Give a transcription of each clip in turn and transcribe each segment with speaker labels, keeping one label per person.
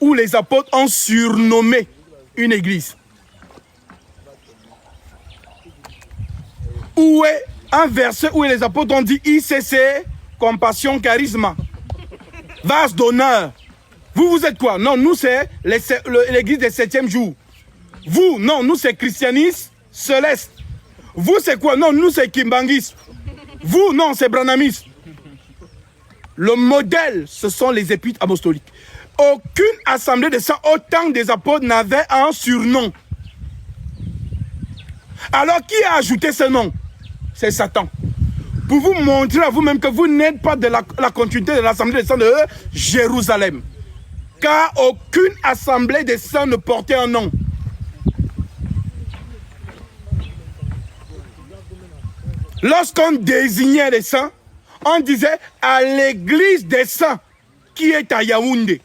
Speaker 1: où les apôtres ont surnommé une église? Où est un verset où les apôtres ont dit ICC, compassion, charisme, vase d'honneur? Vous êtes quoi? Non, nous c'est l'église des 7e jours. Vous, non, nous c'est christianisme céleste. Vous c'est quoi? Non, nous c'est kimbangisme. Vous, non, c'est branamisme. Le modèle, ce sont les épîtres apostoliques. Aucune assemblée de saints, autant des apôtres, n'avait un surnom. Alors, qui a ajouté ce nom? C'est Satan. Pour vous montrer à vous-même que vous n'êtes pas de la continuité de l'assemblée des saints de Jérusalem. Car aucune assemblée des saints ne portait un nom. Lorsqu'on désignait les saints, on disait à l'église des saints qui est à Yaoundé.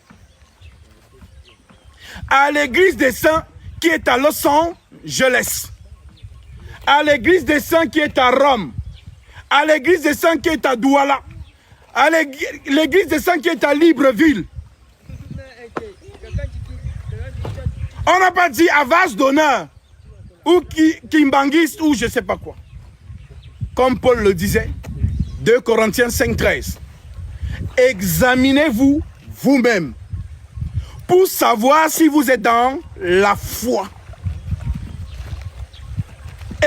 Speaker 1: À l'église des saints qui est à Los Angeles. À l'église des saints qui est à Rome. À l'église des saints qui est à Douala. À l'église des saints qui est à Libreville. On n'a pas dit à vase d'honneur ou Kimbangiste ou je ne sais pas quoi. Comme Paul le disait, 2 Corinthiens 5,13. Examinez-vous vous-même pour savoir si vous êtes dans la foi.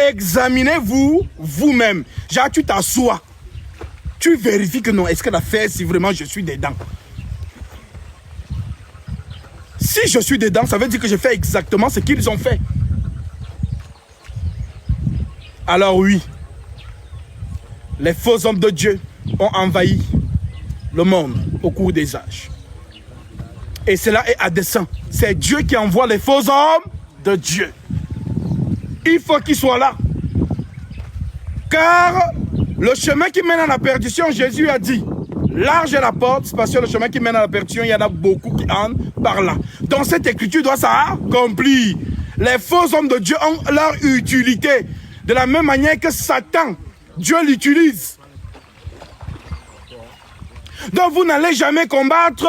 Speaker 1: Examinez-vous vous-même. Genre, tu t'assois. Tu vérifies que non, est-ce que l'affaire, si vraiment je suis dedans. Si je suis dedans, ça veut dire que je fais exactement ce qu'ils ont fait. Alors oui, les faux hommes de Dieu ont envahi le monde au cours des âges. Et cela est à dessein. C'est Dieu qui envoie les faux hommes de Dieu. Il faut qu'ils soient là. Car le chemin qui mène à la perdition, Jésus a dit, large est la porte, c'est parce que le chemin qui mène à la perdition, il y en a beaucoup qui entrent par là. Donc cette écriture doit s'accomplir. Les faux hommes de Dieu ont leur utilité. De la même manière que Satan, Dieu l'utilise. Donc vous n'allez jamais combattre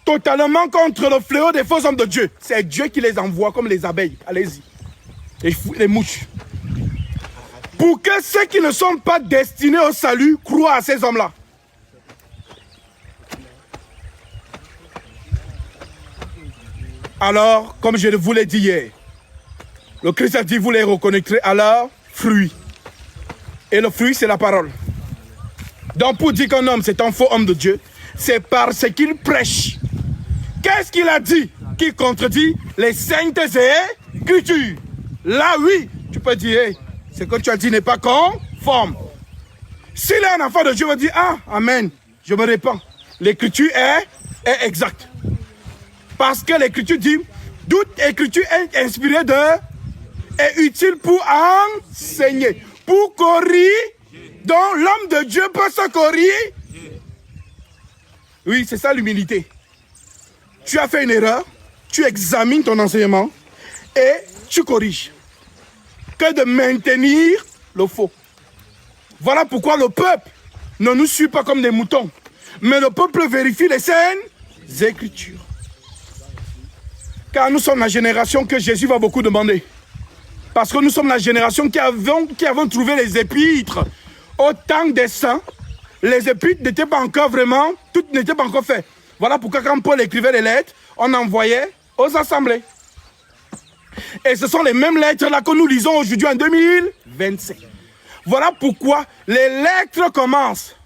Speaker 1: totalement contre le fléau des faux hommes de Dieu. C'est Dieu qui les envoie comme les abeilles. Allez-y. Les mouches. Pour que ceux qui ne sont pas destinés au salut croient à ces hommes-là. Alors, comme je vous l'ai dit hier, le Christ a dit, vous les reconnaîtrez à leurs fruits. Et le fruit, c'est la parole. Donc, pour dire qu'un homme, c'est un faux homme de Dieu, c'est parce qu'il prêche. Qu'est-ce qu'il a dit qui contredit les saintes écritures? Là, oui, tu peux dire, hey, ce que tu as dit n'est pas conforme. S'il est un enfant de Dieu, il va dire, ah, amen, je me répands. L'écriture est exacte. Parce que l'écriture dit, toute écriture est inspirée est utile pour enseigner, pour corriger. Donc l'homme de Dieu peut se corriger. Oui, c'est ça l'humilité. Tu as fait une erreur, tu examines ton enseignement et tu corriges. Que de maintenir le faux. Voilà pourquoi le peuple ne nous suit pas comme des moutons. Mais le peuple vérifie les saintes écritures. Car nous sommes la génération que Jésus va beaucoup demander. Parce que nous sommes la génération qui avons trouvé les épîtres. Au temps des saints, les épîtres n'étaient pas encore vraiment, toutes n'étaient pas encore faites. Voilà pourquoi quand Paul écrivait les lettres, on envoyait aux assemblées. Et ce sont les mêmes lettres-là que nous lisons aujourd'hui en 2025. Voilà pourquoi les lettres commencent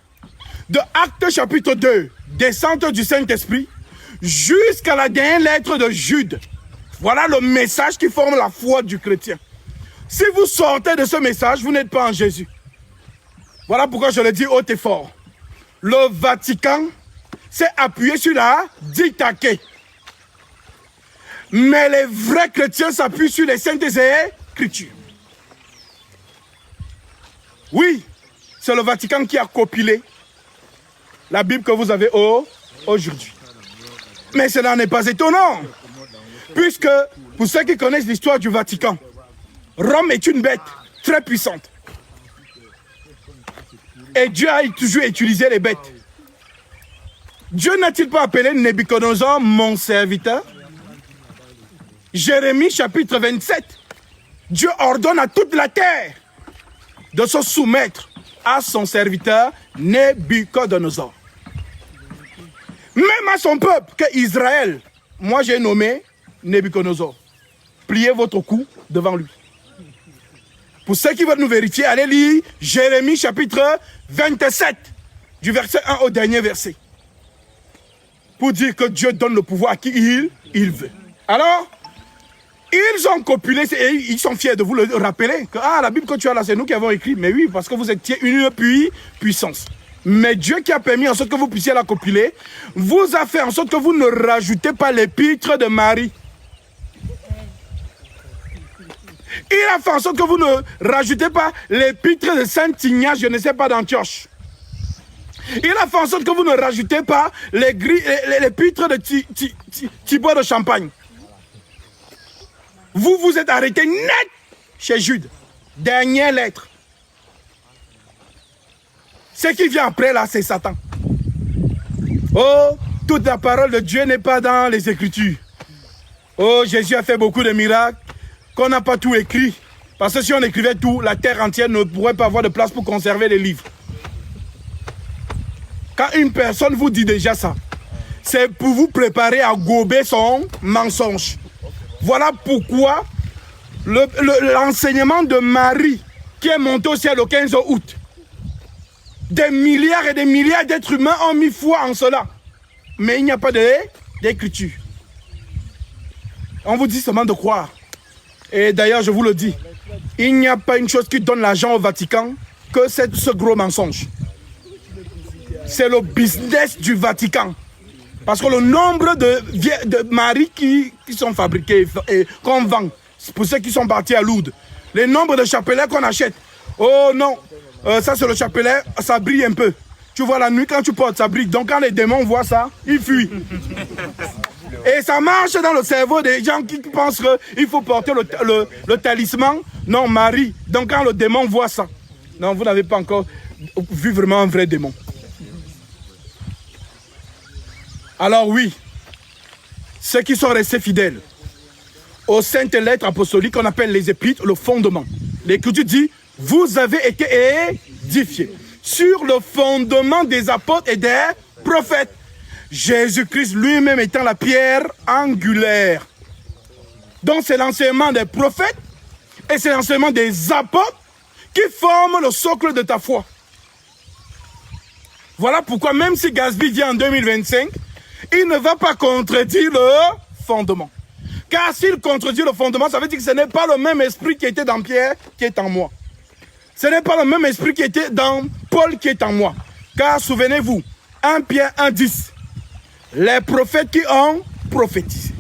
Speaker 1: de Actes chapitre 2, descente du Saint-Esprit, jusqu'à la dernière lettre de Jude. Voilà le message qui forme la foi du chrétien. Si vous sortez de ce message, vous n'êtes pas en Jésus. Voilà pourquoi je le dis haut et fort. Le Vatican s'est appuyé sur la Didaché. Mais les vrais chrétiens s'appuient sur les saintes écritures. Oui, c'est le Vatican qui a compilé la Bible que vous avez aujourd'hui. Mais cela n'est pas étonnant. Puisque, pour ceux qui connaissent l'histoire du Vatican, Rome est une bête très puissante. Et Dieu a toujours utilisé les bêtes. Dieu n'a-t-il pas appelé Nebuchadnezzar mon serviteur? Jérémie chapitre 27. Dieu ordonne à toute la terre de se soumettre à son serviteur Nebuchadnezzar. Même à son peuple, que Israël, moi j'ai nommé Nebuchadnezzar. Pliez votre cou devant lui. Pour ceux qui veulent nous vérifier, allez lire Jérémie chapitre 27, du verset 1 au dernier verset. Pour dire que Dieu donne le pouvoir à qui il veut. Alors, ils ont copulé et ils sont fiers de vous le rappeler. Que, la Bible que tu as là, c'est nous qui avons écrit. Mais oui, parce que vous étiez une puissance. Mais Dieu qui a permis en sorte que vous puissiez la copiler, vous a fait en sorte que vous ne rajoutez pas l'épître de Marie. Il a fait en sorte que vous ne rajoutez pas l'épître de Saint Ignace, je ne sais pas, d'Antioche. Il a fait en sorte que vous ne rajoutez pas l'épître de Thibaut de Champagne. Vous vous êtes arrêté net chez Jude. Dernière lettre. Ce qui vient après là, c'est Satan. Oh, toute la parole de Dieu n'est pas dans les Écritures. Oh, Jésus a fait beaucoup de miracles qu'on n'a pas tout écrit. Parce que si on écrivait tout, la terre entière ne pourrait pas avoir de place pour conserver les livres. Quand une personne vous dit déjà ça, c'est pour vous préparer à gober son mensonge. Voilà pourquoi l'enseignement de Marie, qui est monté au ciel le 15 août, des milliards et des milliards d'êtres humains ont mis foi en cela. Mais il n'y a pas d'écriture. On vous dit seulement de croire. Et d'ailleurs, je vous le dis, il n'y a pas une chose qui donne l'argent au Vatican que ce gros mensonge. C'est le business du Vatican. Parce que le nombre de maris qui sont fabriqués et qu'on vend, pour ceux qui sont partis à Lourdes, les nombres de chapelets qu'on achète. Oh non, ça c'est le chapelet, ça brille un peu. Tu vois la nuit quand tu portes, ça brille. Donc quand les démons voient ça, ils fuient. Et ça marche dans le cerveau des gens qui pensent qu'il faut porter le talisman. Non, Marie. Donc quand le démon voit ça, non, vous n'avez pas encore vu vraiment un vrai démon. Alors oui, ceux qui sont restés fidèles aux saintes lettres apostoliques qu'on appelle les épîtres, le fondement. L'Écriture dit, vous avez été édifiés sur le fondement des apôtres et des prophètes. Jésus-Christ lui-même étant la pierre angulaire. Donc c'est l'enseignement des prophètes et c'est l'enseignement des apôtres qui forment le socle de ta foi. Voilà pourquoi même si Gatsby vient en 2025, il ne va pas contredire le fondement. Car s'il contredit le fondement, ça veut dire que ce n'est pas le même esprit qui était dans Pierre qui est en moi. Ce n'est pas le même esprit qui était dans Paul qui est en moi. Car souvenez-vous, 1 Pierre 1,10, les prophètes qui ont prophétisé,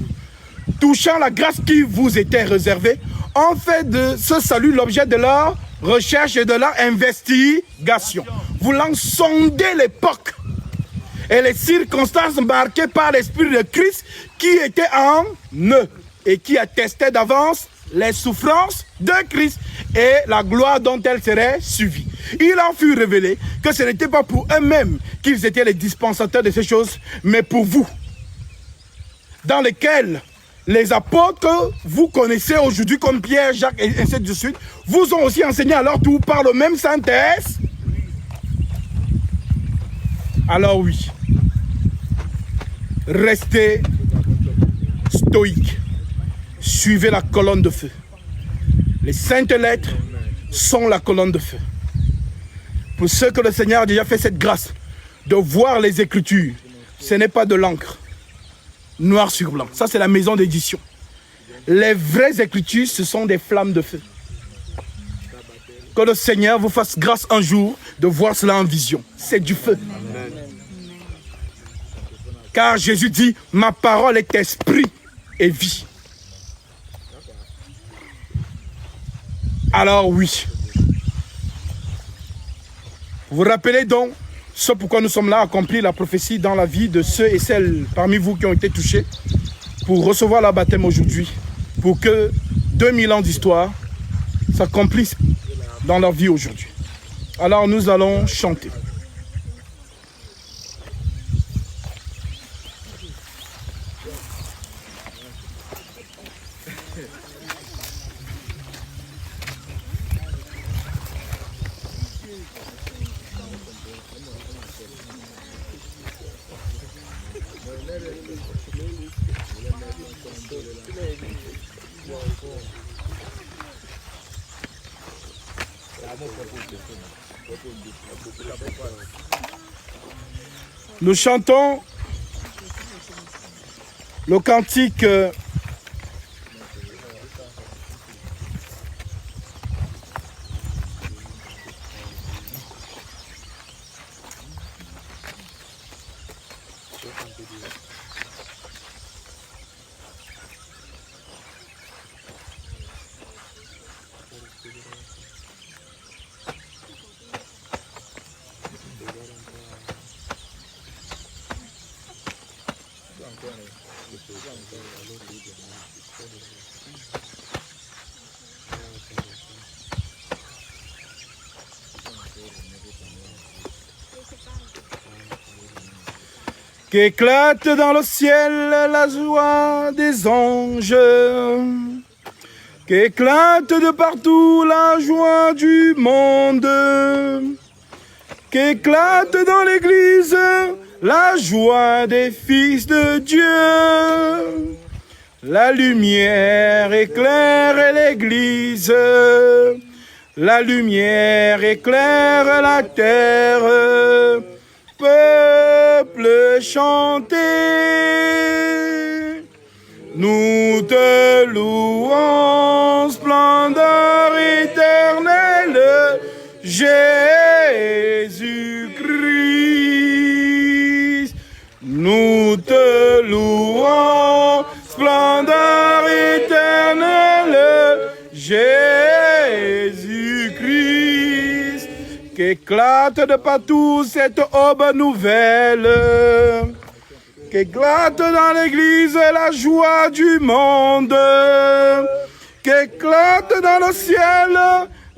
Speaker 1: touchant la grâce qui vous était réservée, ont fait de ce salut l'objet de leur recherche et de leur investigation, voulant sonder l'époque et les circonstances marquées par l'Esprit de Christ qui était en eux et qui attestait d'avance les souffrances de Christ et la gloire dont elles seraient suivies. Il en fut révélé que ce n'était pas pour eux-mêmes qu'ils étaient les dispensateurs de ces choses, mais pour vous, dans lesquels les apôtres que vous connaissez aujourd'hui comme Pierre, Jacques et ainsi de suite, vous ont aussi enseigné à leur tour par le même Saint-Esprit. Alors oui, restez stoïques, suivez la colonne de feu. Les saintes lettres sont la colonne de feu. Pour ceux que le Seigneur a déjà fait cette grâce de voir les Écritures, ce n'est pas de l'encre, noir sur blanc. Ça, c'est la maison d'édition. Les vraies Écritures, ce sont des flammes de feu. Que le Seigneur vous fasse grâce un jour de voir cela en vision. C'est du feu. Amen. Car Jésus dit, ma parole est esprit et vie. Alors oui. Vous vous rappelez donc ce pourquoi nous sommes là, accomplir la prophétie dans la vie de ceux et celles parmi vous qui ont été touchés pour recevoir leur baptême aujourd'hui, pour que 2000 ans d'histoire s'accomplissent dans leur vie aujourd'hui. Alors nous allons chanter. Nous chantons le cantique qu'éclate dans le ciel la joie des anges, qu'éclate de partout la joie du monde, qu'éclate dans l'église la joie des fils de Dieu. La lumière éclaire l'église, la lumière éclaire la terre. Peuple, chantez, nous te louons, splendeur éternelle, Jésus-Christ. Nous te louons, splendeur éternelle, Jésus-Christ. Qu'éclate de partout cette aube nouvelle, qu'éclate dans l'église la joie du monde, qu'éclate dans le ciel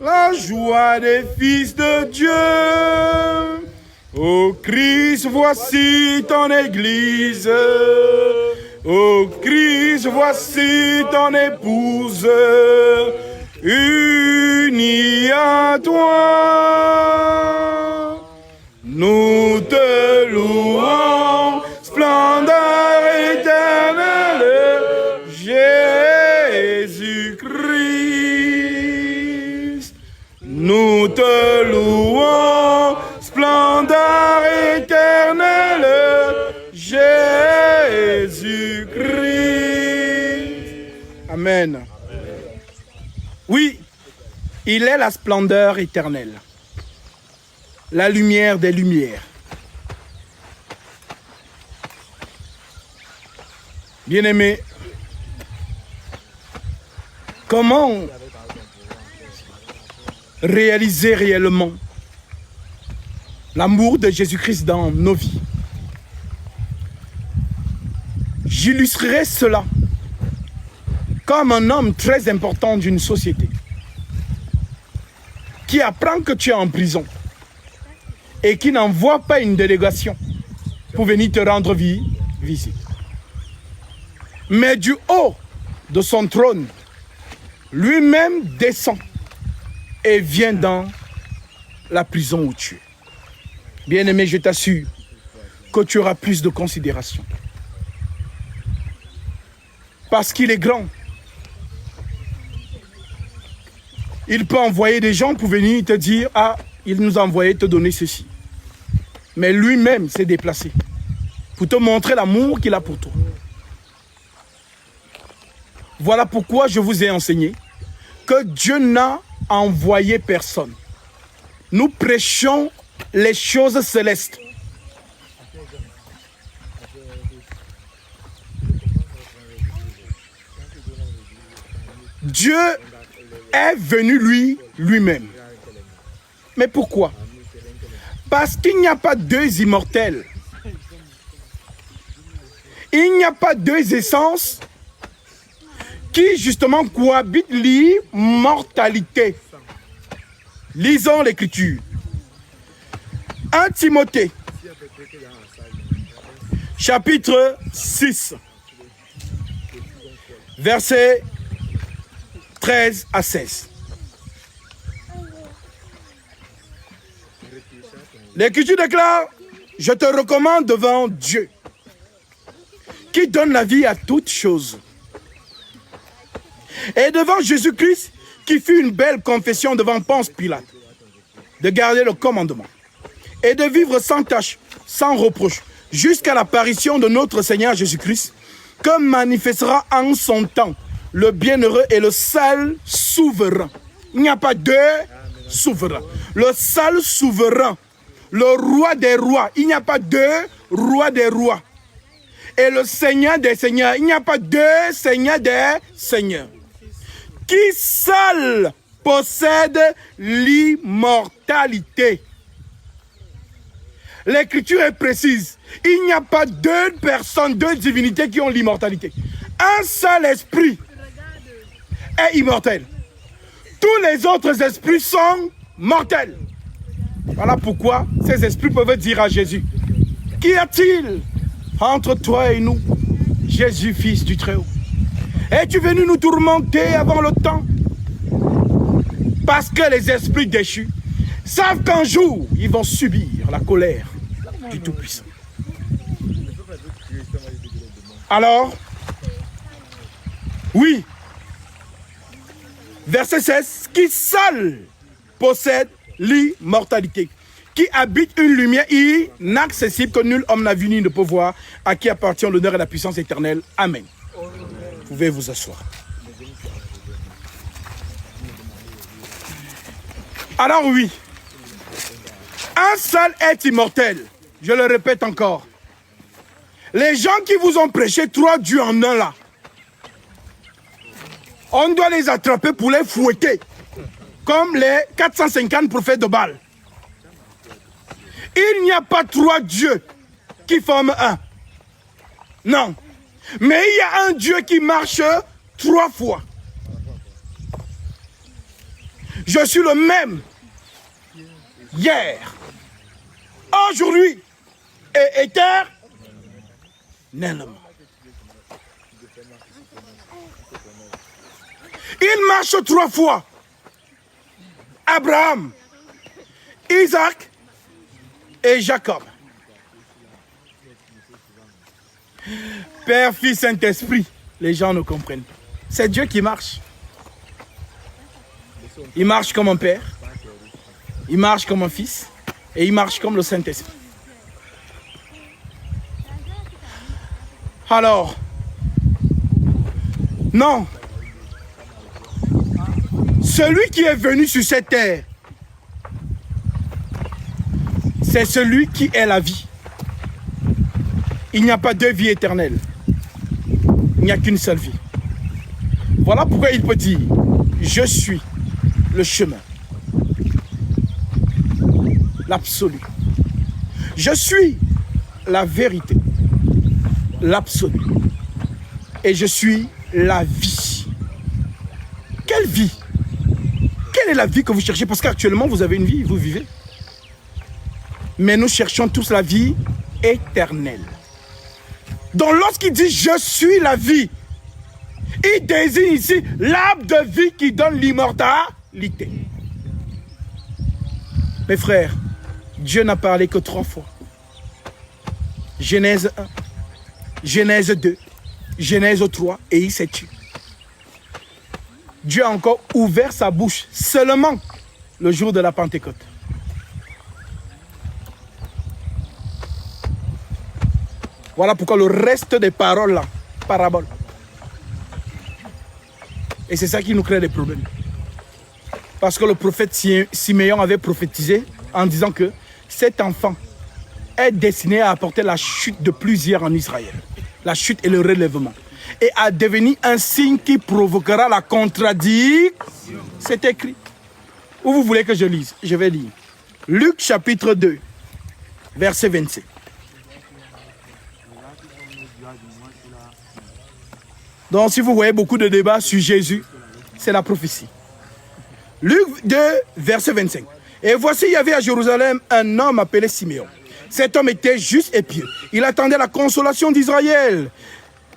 Speaker 1: la joie des fils de Dieu. Ô Christ, voici ton église, ô Christ, voici ton épouse, unis à toi. Nous te louons, splendeur éternelle, Jésus-Christ. Nous te louons, splendeur éternelle, Jésus-Christ. Amen. Oui, il est la splendeur éternelle, la lumière des lumières. Bien-aimés, comment réaliser réellement l'amour de Jésus-Christ dans nos vies? J'illustrerai cela comme un homme très important d'une société qui apprend que tu es en prison et qui n'envoie pas une délégation pour venir te rendre visite. Mais du haut de son trône, lui-même descend et vient dans la prison où tu es. Bien-aimé, je t'assure que tu auras plus de considération. Parce qu'il est grand. Il peut envoyer des gens pour venir te dire « Ah, il nous a envoyé te donner ceci. » Mais lui-même s'est déplacé pour te montrer l'amour qu'il a pour toi. Voilà pourquoi je vous ai enseigné que Dieu n'a envoyé personne. Nous prêchons les choses célestes. Dieu est venu lui-même. Mais pourquoi? Parce qu'il n'y a pas deux immortels. Il n'y a pas deux essences qui justement cohabitent l'immortalité. Lisons l'Écriture. 1 Timothée, chapitre 6, versets 13 à 16. L'Écriture déclare, je te recommande devant Dieu, qui donne la vie à toutes choses, Et devant Jésus-Christ, qui fit une belle confession devant Ponce Pilate, de garder le commandement et de vivre sans tâche, sans reproche, jusqu'à l'apparition de notre Seigneur Jésus-Christ, que manifestera en son temps le bienheureux et le seul souverain. Il n'y a pas deux souverains. Le seul souverain, le roi des rois. Il n'y a pas deux rois des rois. Et le Seigneur des seigneurs. Il n'y a pas deux seigneurs des seigneurs. Qui seul possède l'immortalité. L'écriture est précise. Il n'y a pas deux personnes, deux divinités qui ont l'immortalité. Un seul esprit est immortel. Tous les autres esprits sont mortels. Voilà pourquoi ces esprits peuvent dire à Jésus, qu'y a-t-il entre toi et nous, Jésus, fils du Très-Haut? Es-tu venu nous tourmenter avant le temps? Parce que les esprits déchus savent qu'un jour, ils vont subir la colère du Tout-Puissant. Alors, oui, verset 16, qui seul possède l'immortalité, qui habite une lumière inaccessible que nul homme n'a vu ni ne peut voir, à qui appartient l'honneur et la puissance éternelle. Amen. Vous pouvez vous asseoir. Alors oui, un seul est immortel. Je le répète encore. Les gens qui vous ont prêché 3 dieux en un là, on doit les attraper pour les fouetter, comme les 450 prophètes de Baal. Il n'y a pas 3 dieux qui forment un. Non. Mais il y a un Dieu qui marche 3 fois. Je suis le même hier, aujourd'hui et éternellement. Il marche 3 fois. Abraham, Isaac et Jacob. Père, Fils, Saint-Esprit, les gens ne comprennent pas. C'est Dieu qui marche. Il marche comme un père, il marche comme un fils et il marche comme le Saint-Esprit. Alors, non. Celui qui est venu sur cette terre, c'est celui qui est la vie. Il n'y a pas 2 vies éternelles. Il n'y a qu'une seule vie. Voilà pourquoi il peut dire, je suis le chemin, l'absolu. Je suis la vérité, l'absolu. Et je suis la vie. Quelle vie? Quelle est la vie que vous cherchez? Parce qu'actuellement, vous avez une vie, vous vivez. Mais nous cherchons tous la vie éternelle. Donc lorsqu'il dit « je suis la vie », il désigne ici l'arbre de vie qui donne l'immortalité. Mes frères, Dieu n'a parlé que 3 fois. Genèse 1, Genèse 2, Genèse 3 et il s'est tué. Dieu a encore ouvert sa bouche seulement le jour de la Pentecôte. Voilà pourquoi le reste des paroles là, paraboles. Et c'est ça qui nous crée des problèmes. Parce que le prophète Siméon avait prophétisé en disant que cet enfant est destiné à apporter la chute de plusieurs en Israël. La chute et le relèvement. Et à devenir un signe qui provoquera la contradiction. C'est écrit. Où vous voulez que je lise? Je vais lire. Luc chapitre 2, verset 27. Donc si vous voyez beaucoup de débats sur Jésus, c'est la prophétie. Luc 2, verset 25. Et voici, il y avait à Jérusalem un homme appelé Siméon. Cet homme était juste et pieux. Il attendait la consolation d'Israël.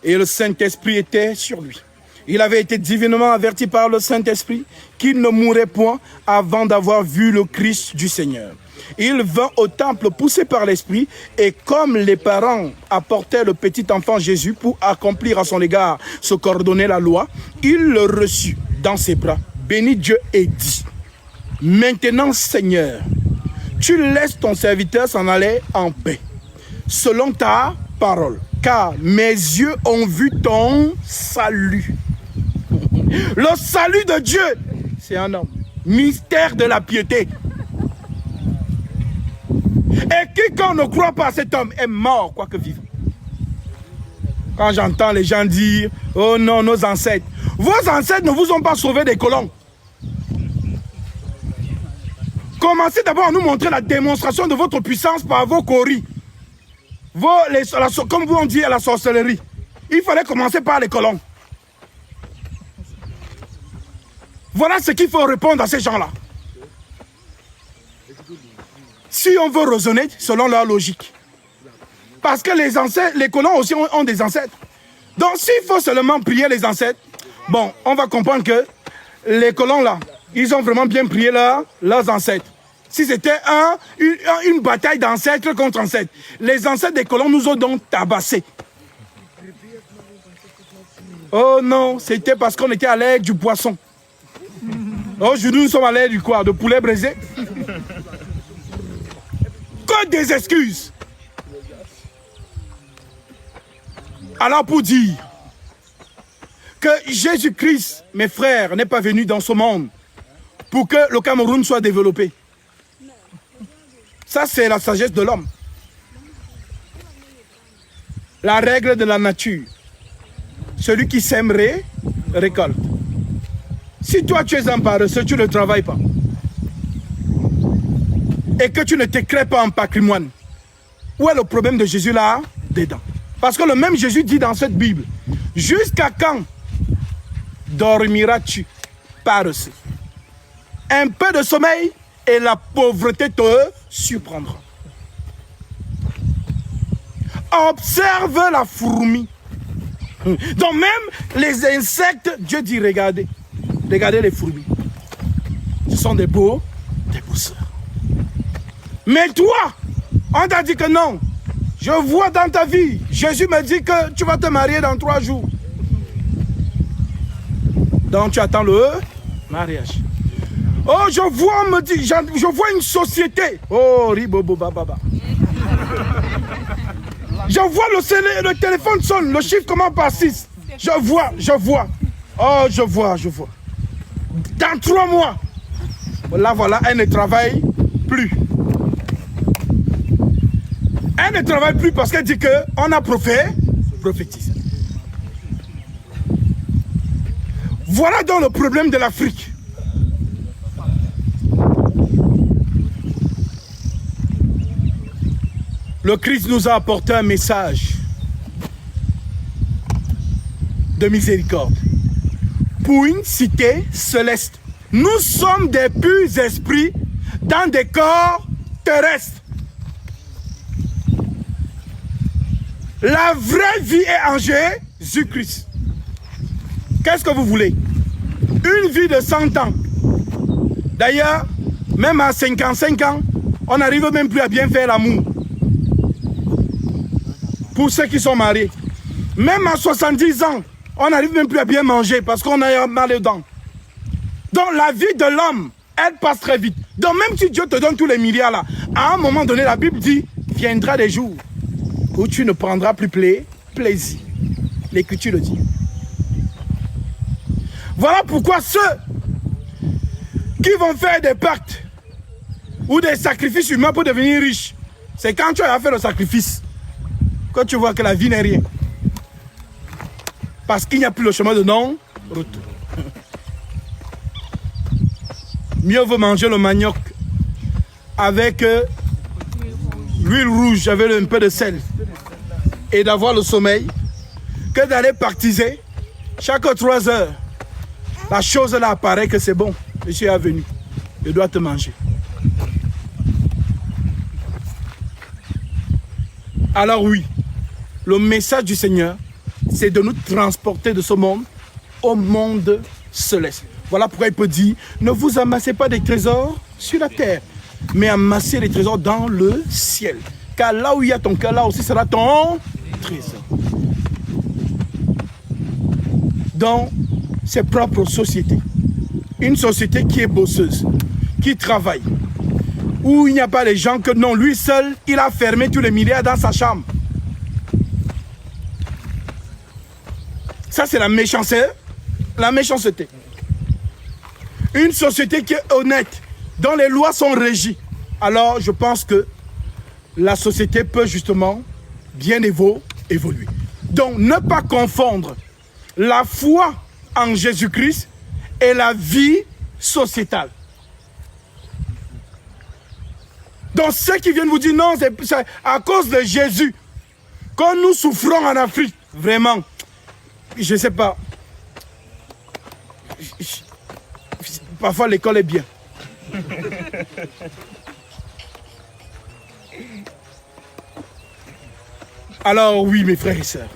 Speaker 1: Et le Saint-Esprit était sur lui. Il avait été divinement averti par le Saint-Esprit qu'il ne mourrait point avant d'avoir vu le Christ du Seigneur. Il vint au temple poussé par l'Esprit, et comme les parents apportaient le petit enfant Jésus pour accomplir à son égard ce qu'ordonnait la loi, il le reçut dans ses bras, bénit Dieu et dit: Maintenant, Seigneur, tu laisses ton serviteur s'en aller en paix, selon ta parole, car mes yeux ont vu ton salut. Le salut de Dieu, c'est un homme. Mystère de la piété. Et quiconque ne croit pas à cet homme est mort, quoique vivant. Quand j'entends les gens dire: oh non, nos ancêtres. Vos ancêtres ne vous ont pas sauvé des colons. Commencez d'abord à nous montrer la démonstration de votre puissance par vos coris. Comme on dit à la sorcellerie. Il fallait commencer par les colons. Voilà ce qu'il faut répondre à ces gens-là. Si on veut raisonner selon leur logique. Parce que les ancêtres, les colons aussi ont des ancêtres. Donc s'il faut seulement prier les ancêtres, bon, on va comprendre que les colons là, ils ont vraiment bien prié leurs ancêtres. Si c'était une bataille d'ancêtres contre ancêtres, les ancêtres des colons nous ont donc tabassés. Oh non, c'était parce qu'on était à l'aide du poisson. Aujourd'hui, nous sommes à l'aide du quoi? De poulet braisé? Que des excuses. Alors pour dire que Jésus-Christ, mes frères, n'est pas venu dans ce monde pour que le Cameroun soit développé. Ça, c'est la sagesse de l'homme. La règle de la nature. Celui qui sème récolte. Si toi tu es un paresseux, tu ne travailles pas. Et que tu ne t'écrées pas en patrimoine. Où est le problème de Jésus là dedans? Parce que le même Jésus dit dans cette Bible: jusqu'à quand dormiras-tu, paresseux? Un peu de sommeil et la pauvreté te surprendra. Observe la fourmi. Donc même les insectes, Dieu dit: regardez. Regardez les fourmis. Ce sont des beaux sœurs. Mais toi, on t'a dit que non. Je vois dans ta vie, Jésus me dit que tu vas te marier dans 3 jours. Donc tu attends le mariage. Oh, je vois, on me dit, je vois une société. Oh, ribobo bababa. Je vois le téléphone sonne, le chiffre commence par 6. Je vois. Oh, je vois. Dans 3 mois, là voilà, elle ne travaille plus. Elle ne travaille plus parce qu'elle dit qu'on a prophétisé. Voilà donc le problème de l'Afrique. Le Christ nous a apporté un message de miséricorde pour une cité céleste. Nous sommes des purs esprits dans des corps terrestres. La vraie vie est en Jésus-Christ. Qu'est-ce que vous voulez? Une vie de 100 ans. D'ailleurs, même à 55 ans, on n'arrive même plus à bien faire l'amour. Pour ceux qui sont mariés. Même à 70 ans, on n'arrive même plus à bien manger parce qu'on a mal aux dents. Donc la vie de l'homme, elle passe très vite. Donc même si Dieu te donne tous les milliards là, à un moment donné, la Bible dit, viendra des jours où tu ne prendras plus plaisir. L'Écriture le dit. Voilà pourquoi ceux qui vont faire des pactes ou des sacrifices humains pour devenir riches, c'est quand tu as fait le sacrifice que tu vois que la vie n'est rien. Parce qu'il n'y a plus le chemin de non-retour. Mieux vaut manger le manioc avec l'huile rouge, avec un peu de sel et d'avoir le sommeil que d'aller partiser chaque 3 heures. La chose là apparaît que c'est bon. Monsieur est venu. Je dois te manger. Alors oui, le message du Seigneur, c'est de nous transporter de ce monde au monde céleste. Voilà pourquoi il peut dire, ne vous amassez pas des trésors sur la terre. mais amasser les trésors dans le ciel. Car là où il y a ton cœur, là aussi sera ton trésor. Dans ses propres sociétés. Une société qui est bosseuse, qui travaille. Où il n'y a pas les gens que non, lui seul, il a fermé tous les milliards dans sa chambre. Ça, c'est la méchanceté. La méchanceté. Une société qui est honnête, dont les lois sont régies. Alors, je pense que la société peut justement bien évoluer. Donc, ne pas confondre la foi en Jésus-Christ et la vie sociétale. Donc, ceux qui viennent vous dire non, c'est à cause de Jésus que nous souffrons en Afrique. Vraiment, je ne sais pas. Parfois, l'école est bien. Alors oui, mes frères et sœurs,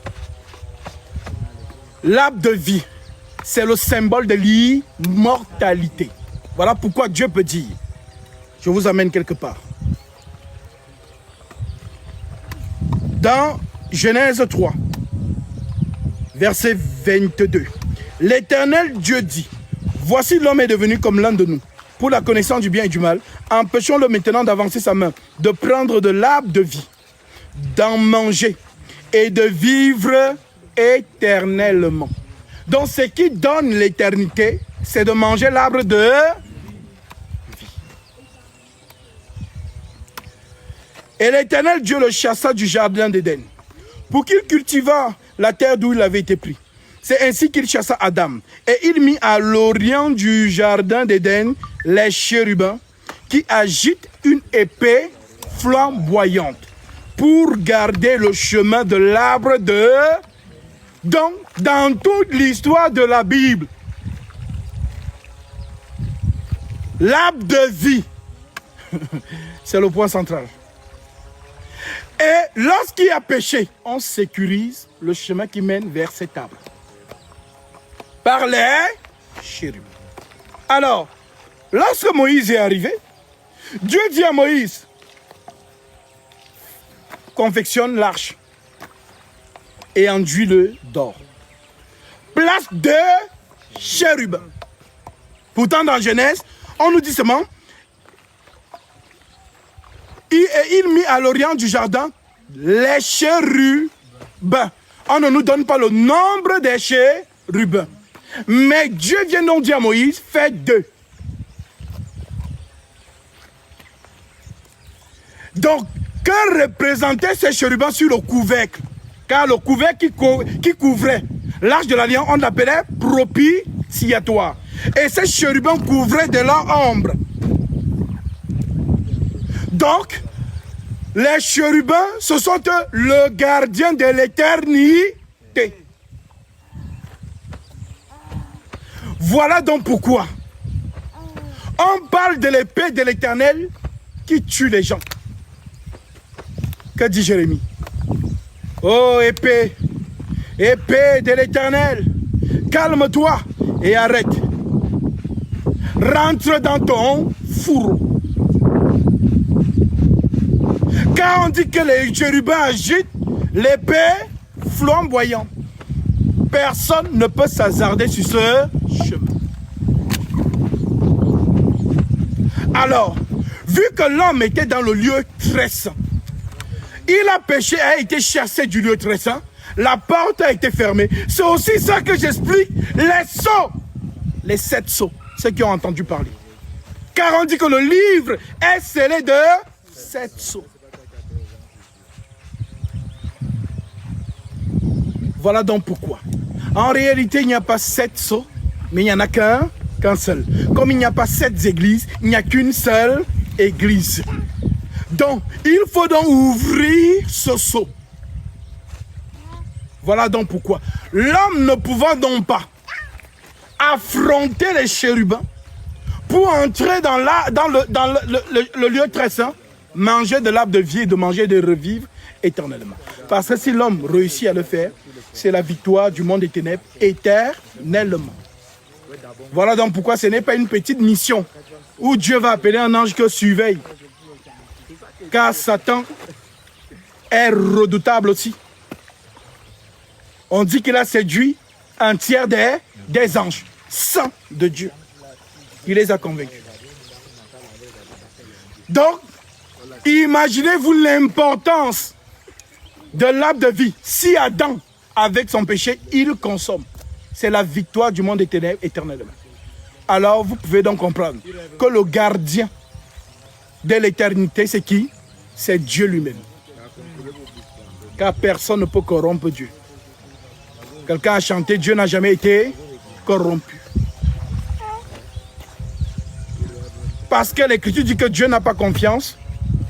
Speaker 1: l'arbre de vie, c'est le symbole de l'immortalité. Voilà pourquoi Dieu peut dire, je vous amène quelque part. Dans Genèse 3, verset 22, l'Éternel Dieu dit, voici l'homme est devenu comme l'un de nous, pour la connaissance du bien et du mal. Empêchons-le maintenant d'avancer sa main, de prendre de l'arbre de vie, d'en manger et de vivre éternellement. Donc ce qui donne l'éternité, c'est de manger l'arbre de vie. Et l'Éternel Dieu le chassa du jardin d'Éden, pour qu'il cultivât la terre d'où il avait été pris. C'est ainsi qu'il chassa Adam. Et il mit à l'orient du jardin d'Éden les chérubins qui agitent une épée flamboyante pour garder le chemin de l'arbre de... Donc, dans toute l'histoire de la Bible, l'arbre de vie, c'est le point central. Et lorsqu'il y a péché, on sécurise le chemin qui mène vers cet arbre. Par les chérubins. Alors, lorsque Moïse est arrivé, Dieu dit à Moïse, confectionne l'arche et enduis-le d'or. Place de chérubins. Pourtant, dans Genèse, on nous dit seulement, il mit à l'orient du jardin les chérubins. On ne nous donne pas le nombre des chérubins. Mais Dieu vient donc dire à Moïse, fais 2. Donc, que représentaient ces chérubins sur le couvercle? Car le couvercle qui couvrait l'arche de l'alliance, on l'appelait propitiatoire. Et ces chérubins couvraient de leur ombre. Donc, les chérubins, ce sont le gardien de l'éternité. Voilà donc pourquoi on parle de l'épée de l'Éternel qui tue les gens. Que dit Jérémie? Oh épée, épée de l'Éternel, calme-toi et arrête. Rentre dans ton fourreau. Car on dit que les chérubins agitent l'épée flamboyante. Personne ne peut s'hasarder sur ce chemin. Alors, vu que l'homme était dans le lieu très saint, il a péché, a été chassé du lieu très saint, la porte a été fermée. C'est aussi ça que j'explique, les sceaux, les 7 sceaux, ceux qui ont entendu parler. Car on dit que le livre est scellé de 7 sceaux. Voilà donc pourquoi. En réalité, il n'y a pas 7 sceaux, mais il n'y en a qu'un seul. Comme il n'y a pas 7 églises, il n'y a qu'une seule église. Donc, il faut donc ouvrir ce sceau. Voilà donc pourquoi. L'homme ne pouvant donc pas affronter les chérubins pour entrer dans le lieu très saint, manger de l'arbre de vie et de manger et de revivre éternellement. Parce que si l'homme réussit à le faire, c'est la victoire du monde des ténèbres éternellement. Voilà donc pourquoi ce n'est pas une petite mission où Dieu va appeler un ange que surveille. Car Satan est redoutable aussi. On dit qu'il a séduit un tiers des anges, saints de Dieu. Il les a convaincus. Donc, imaginez-vous l'importance de l'arbre de vie. Si Adam, avec son péché, il consomme, c'est la victoire du monde éternellement. Alors, vous pouvez donc comprendre que le gardien de l'éternité, c'est qui? C'est Dieu lui-même. Car personne ne peut corrompre Dieu. Quelqu'un a chanté, Dieu n'a jamais été corrompu. Parce que l'Écriture dit que Dieu n'a pas confiance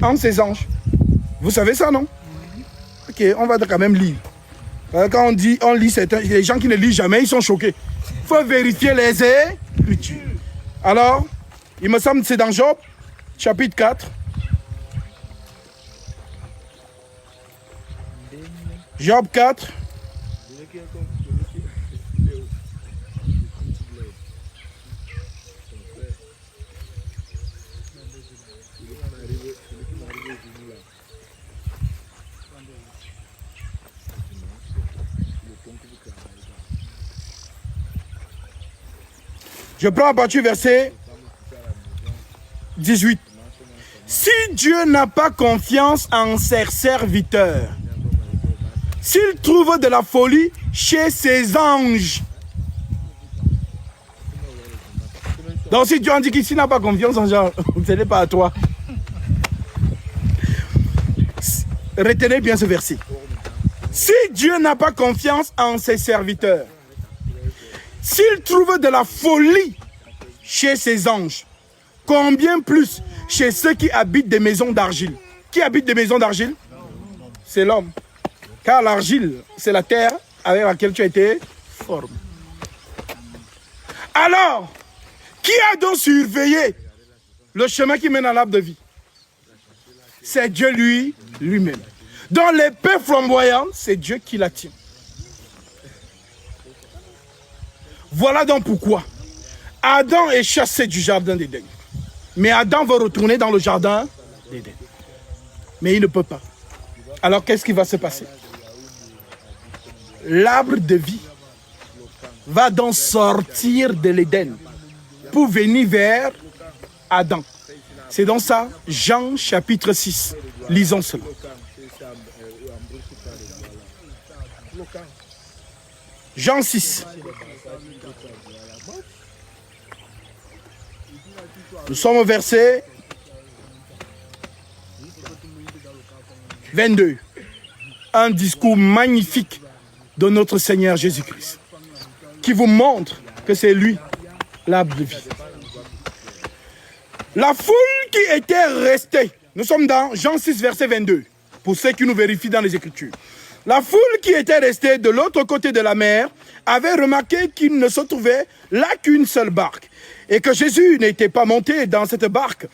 Speaker 1: en ses anges. Vous savez ça, non? Ok, on va quand même lire. Quand on lit certains, les gens qui ne lisent jamais, ils sont choqués. Il faut vérifier les Écritures. Alors, il me semble que c'est dans Job, chapitre 4. Job 4. Je prends à partir du verset 18. Si Dieu n'a pas confiance en ses serviteurs, s'il trouve de la folie chez ses anges. Donc si Dieu en dit qu'il n'a pas confiance en gens, ce n'est pas à toi. Retenez bien ce verset. Si Dieu n'a pas confiance en ses serviteurs, s'il trouve de la folie chez ses anges, combien plus chez ceux qui habitent des maisons d'argile? Qui habite des maisons d'argile? C'est l'homme. Car l'argile, c'est la terre avec laquelle tu as été formé. Alors, qui a donc surveillé le chemin qui mène à l'arbre de vie? C'est Dieu lui-même. Dans l'épée flamboyante, c'est Dieu qui la tient. Voilà donc pourquoi Adam est chassé du jardin d'Éden. Mais Adam veut retourner dans le jardin d'Éden. Mais il ne peut pas. Alors qu'est-ce qui va se passer? L'arbre de vie va donc sortir de l'Éden pour venir vers Adam. C'est donc ça, Jean chapitre 6. Lisons cela. Jean 6. Nous sommes au verset 22. Un discours magnifique de notre Seigneur Jésus-Christ qui vous montre que c'est lui l'arbre de vie. La foule qui était restée, nous sommes dans Jean 6 verset 22, pour ceux qui nous vérifient dans les Écritures. La foule qui était restée de l'autre côté de la mer avait remarqué qu'il ne se trouvait là qu'une seule barque et que Jésus n'était pas monté dans cette barque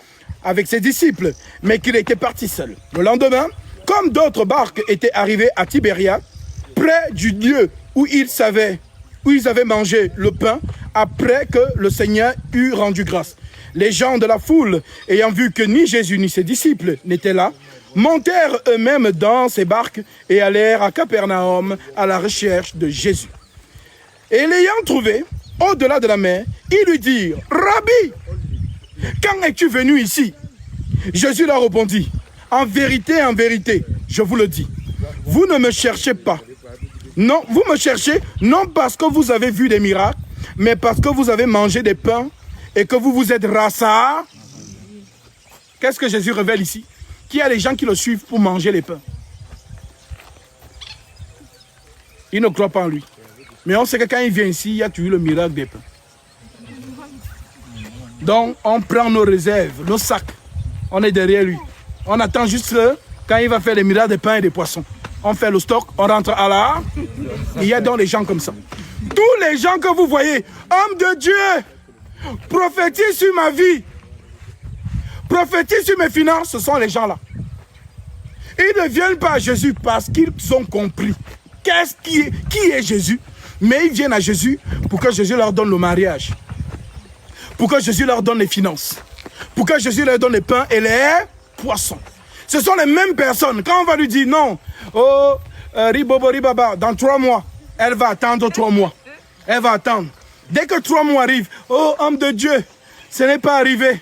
Speaker 1: avec ses disciples, mais qu'il était parti seul. Le lendemain, comme d'autres barques étaient arrivées à Tibéria, près du lieu où ils avaient mangé le pain après que le Seigneur eut rendu grâce, les gens de la foule, ayant vu que ni Jésus ni ses disciples n'étaient là, montèrent eux-mêmes dans ces barques et allèrent à Capernaum à la recherche de Jésus. Et l'ayant trouvé, au-delà de la mer, ils lui dirent, « Rabbi, quand es-tu venu ici ?» Jésus leur répondit, « En vérité, je vous le dis, vous ne me cherchez pas. Non, vous me cherchez non parce que vous avez vu des miracles, mais parce que vous avez mangé des pains et que vous vous êtes rassasiés. » Qu'est-ce que Jésus révèle ici? Qu'il y a des gens qui le suivent pour manger les pains. Ils ne croient pas en lui. Mais on sait que quand il vient ici, il y a toujours le miracle des pains. Donc, on prend nos réserves, nos sacs. On est derrière lui. On attend juste quand il va faire les miracles des pains et des poissons. On fait le stock, on rentre à la... Il y a donc des gens comme ça. Tous les gens que vous voyez, hommes de Dieu, prophétisent sur ma vie, prophétisent sur mes finances, ce sont les gens-là. Ils ne viennent pas à Jésus parce qu'ils ont compris qui est Jésus, Mais ils viennent à Jésus pour que Jésus leur donne le mariage. Pour que Jésus leur donne les finances. Pour que Jésus leur donne les pains et les poissons. Ce sont les mêmes personnes. Quand on va lui dire non, oh, ribobo ribaba, dans 3 mois, elle va attendre 3 mois. Elle va attendre. Dès que 3 mois arrivent, oh, homme de Dieu, ce n'est pas arrivé.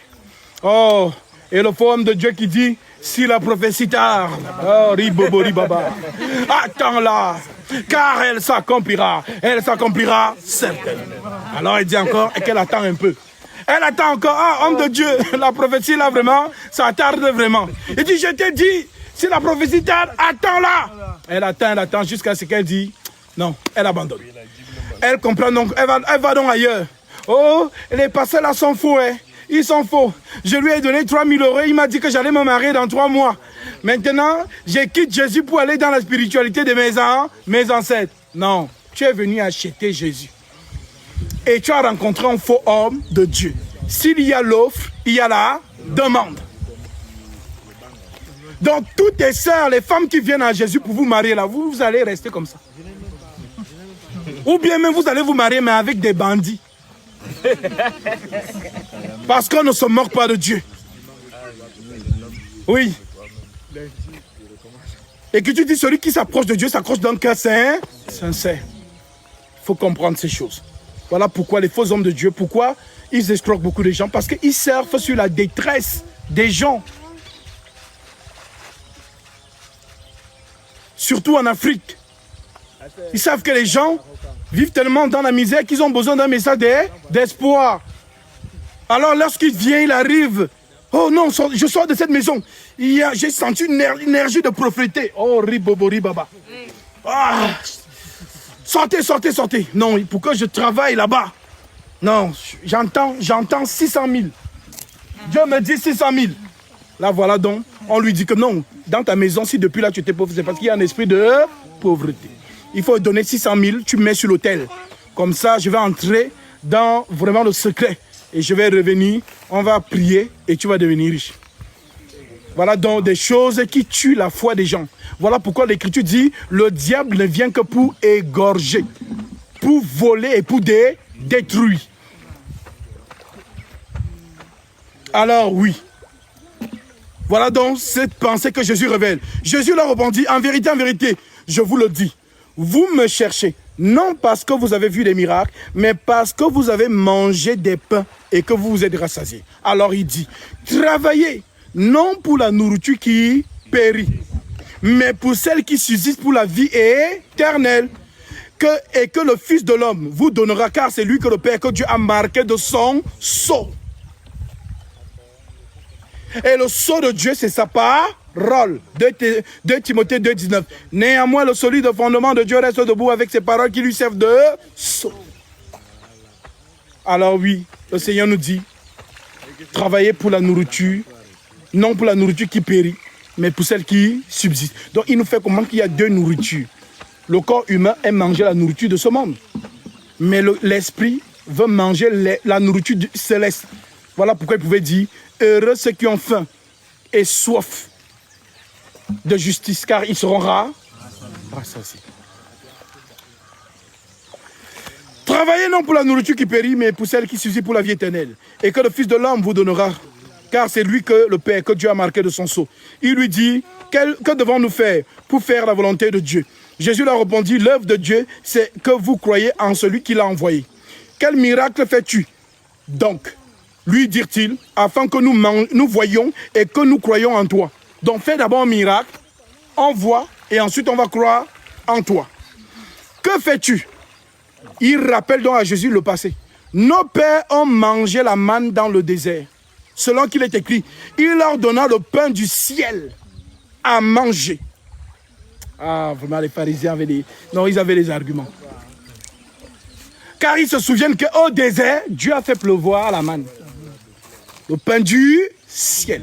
Speaker 1: Oh, et le faux homme de Dieu qui dit, si la prophétie tarde, oh, ribobo ribaba, attends-la, car elle s'accomplira certainement. Alors il dit encore, et qu'elle attend un peu. Elle attend encore, ah, homme de Dieu, la prophétie là vraiment, ça tarde vraiment. Il dit, je t'ai dit, si la prophétie tarde, attends-la. Elle attend jusqu'à ce qu'elle dit, non, elle abandonne. Elle comprend donc, elle va donc ailleurs. Oh, les pasteurs là sont faux, hein. Ils sont faux. Je lui ai donné 3 000 €, il m'a dit que j'allais me marier dans 3 mois. Maintenant, je quitte Jésus pour aller dans la spiritualité de mes ancêtres. Non, tu es venu acheter Jésus. Et tu as rencontré un faux homme de Dieu. S'il y a l'offre, il y a la demande. Donc, toutes tes sœurs, les femmes qui viennent à Jésus pour vous marier là, vous allez rester comme ça. Ou bien même vous allez vous marier, mais avec des bandits. Parce qu'on ne se moque pas de Dieu. Oui. Et que tu dis, celui qui s'approche de Dieu s'accroche d'un cœur sincère. Il faut comprendre ces choses. Voilà pourquoi les faux hommes de Dieu, pourquoi ils escroquent beaucoup de gens. Parce qu'ils surfent sur la détresse des gens. Surtout en Afrique. Ils savent que les gens vivent tellement dans la misère qu'ils ont besoin d'un message d'espoir. Alors lorsqu'il vient, il arrive. Oh non, je sors de cette maison. J'ai senti une énergie de prophétie. Oh, ribobori baba. Ah, sortez. Non, pour que je travaille là-bas. Non, j'entends 600 000. Dieu me dit 600 000. Là, voilà donc, on lui dit que non, dans ta maison, si depuis là tu étais pauvre, c'est parce qu'il y a un esprit de pauvreté. Il faut donner 600 000, tu mets sur l'autel. Comme ça, je vais entrer dans vraiment le secret. Et je vais revenir, on va prier et tu vas devenir riche. Voilà donc des choses qui tuent la foi des gens. Voilà pourquoi l'Écriture dit, le diable ne vient que pour égorger, pour voler et pour détruire. Alors oui. Voilà donc cette pensée que Jésus révèle. Jésus leur répondit, en vérité, je vous le dis, vous me cherchez, non parce que vous avez vu des miracles, mais parce que vous avez mangé des pains et que vous vous êtes rassasiés. Alors il dit, travaillez, non pour la nourriture qui périt, mais pour celle qui subsiste pour la vie éternelle, et que le Fils de l'homme vous donnera, car c'est lui que le Père, que Dieu a marqué de son sceau. Et le sceau de Dieu, c'est sa parole. 2 Timothée 2,19. Néanmoins, le solide fondement de Dieu reste debout avec ses paroles qui lui servent de sceau. Alors oui, le Seigneur nous dit, travaillez pour la nourriture, non pour la nourriture qui périt, mais pour celle qui subsiste. Donc il nous fait comprendre qu'il y a 2 nourritures. Le corps humain aime manger la nourriture de ce monde. Mais l'esprit veut manger la nourriture céleste. Voilà pourquoi il pouvait dire, heureux ceux qui ont faim et soif de justice, car ils seront rassasiés. Travaillez non pour la nourriture qui périt, mais pour celle qui subsiste pour la vie éternelle. Et que le Fils de l'homme vous donnera, car c'est lui que le Père, que Dieu a marqué de son sceau. Il lui dit, que devons-nous faire pour faire la volonté de Dieu? Jésus leur répondit, l'œuvre de Dieu, c'est que vous croyez en celui qui l'a envoyé. Quel miracle fais-tu donc? Lui dirent-ils, afin que nous voyions et que nous croyions en toi. Donc fais d'abord un miracle, on voit, et ensuite on va croire en toi. Que fais-tu? Il rappelle donc à Jésus le passé. Nos pères ont mangé la manne dans le désert. Selon qu'il est écrit, il leur donna le pain du ciel à manger. Ah, vraiment, les pharisiens avaient ils avaient les arguments. Car ils se souviennent qu'au désert, Dieu a fait pleuvoir la manne. Le pain du ciel.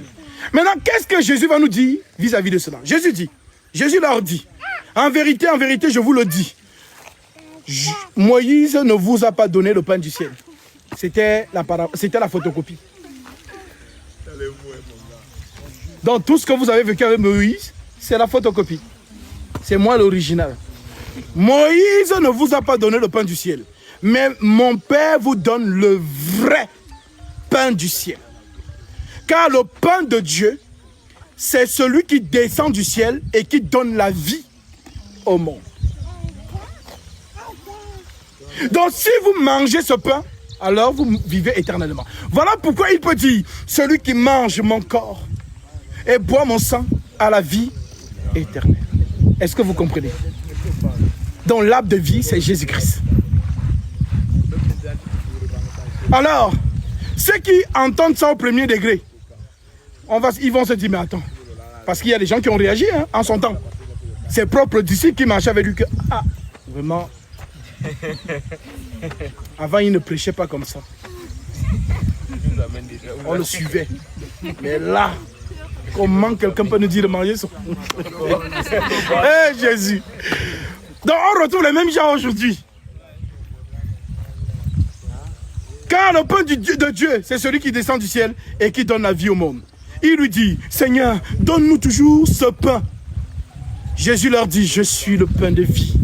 Speaker 1: Maintenant, qu'est-ce que Jésus va nous dire vis-à-vis de cela? Jésus leur dit, en vérité, je vous le dis, Moïse ne vous a pas donné le pain du ciel. C'était la photocopie. Donc tout ce que vous avez vécu avec Moïse, c'est la photocopie. C'est moi l'original. Moïse ne vous a pas donné le pain du ciel, mais mon Père vous donne le vrai pain du ciel. Car le pain de Dieu, c'est celui qui descend du ciel et qui donne la vie au monde. Donc si vous mangez ce pain, alors vous vivez éternellement. Voilà pourquoi il peut dire, celui qui mange mon corps et boit mon sang a la vie éternelle. Est-ce que vous comprenez? Donc l'arbre de vie, c'est Jésus-Christ. Alors, ceux qui entendent ça au premier degré, ils vont se dire, mais attends, parce qu'il y a des gens qui ont réagi en son temps. Ses propres disciples qui marchaient avec lui, que, ah, vraiment, avant il ne prêchait pas comme ça. On le suivait. Mais là, comment quelqu'un peut nous dire de manger ça? Jésus. Donc on retrouve les mêmes gens aujourd'hui. Car le pain de Dieu, c'est celui qui descend du ciel et qui donne la vie au monde. Il lui dit, Seigneur, donne-nous toujours ce pain. Jésus leur dit, je suis le pain de vie.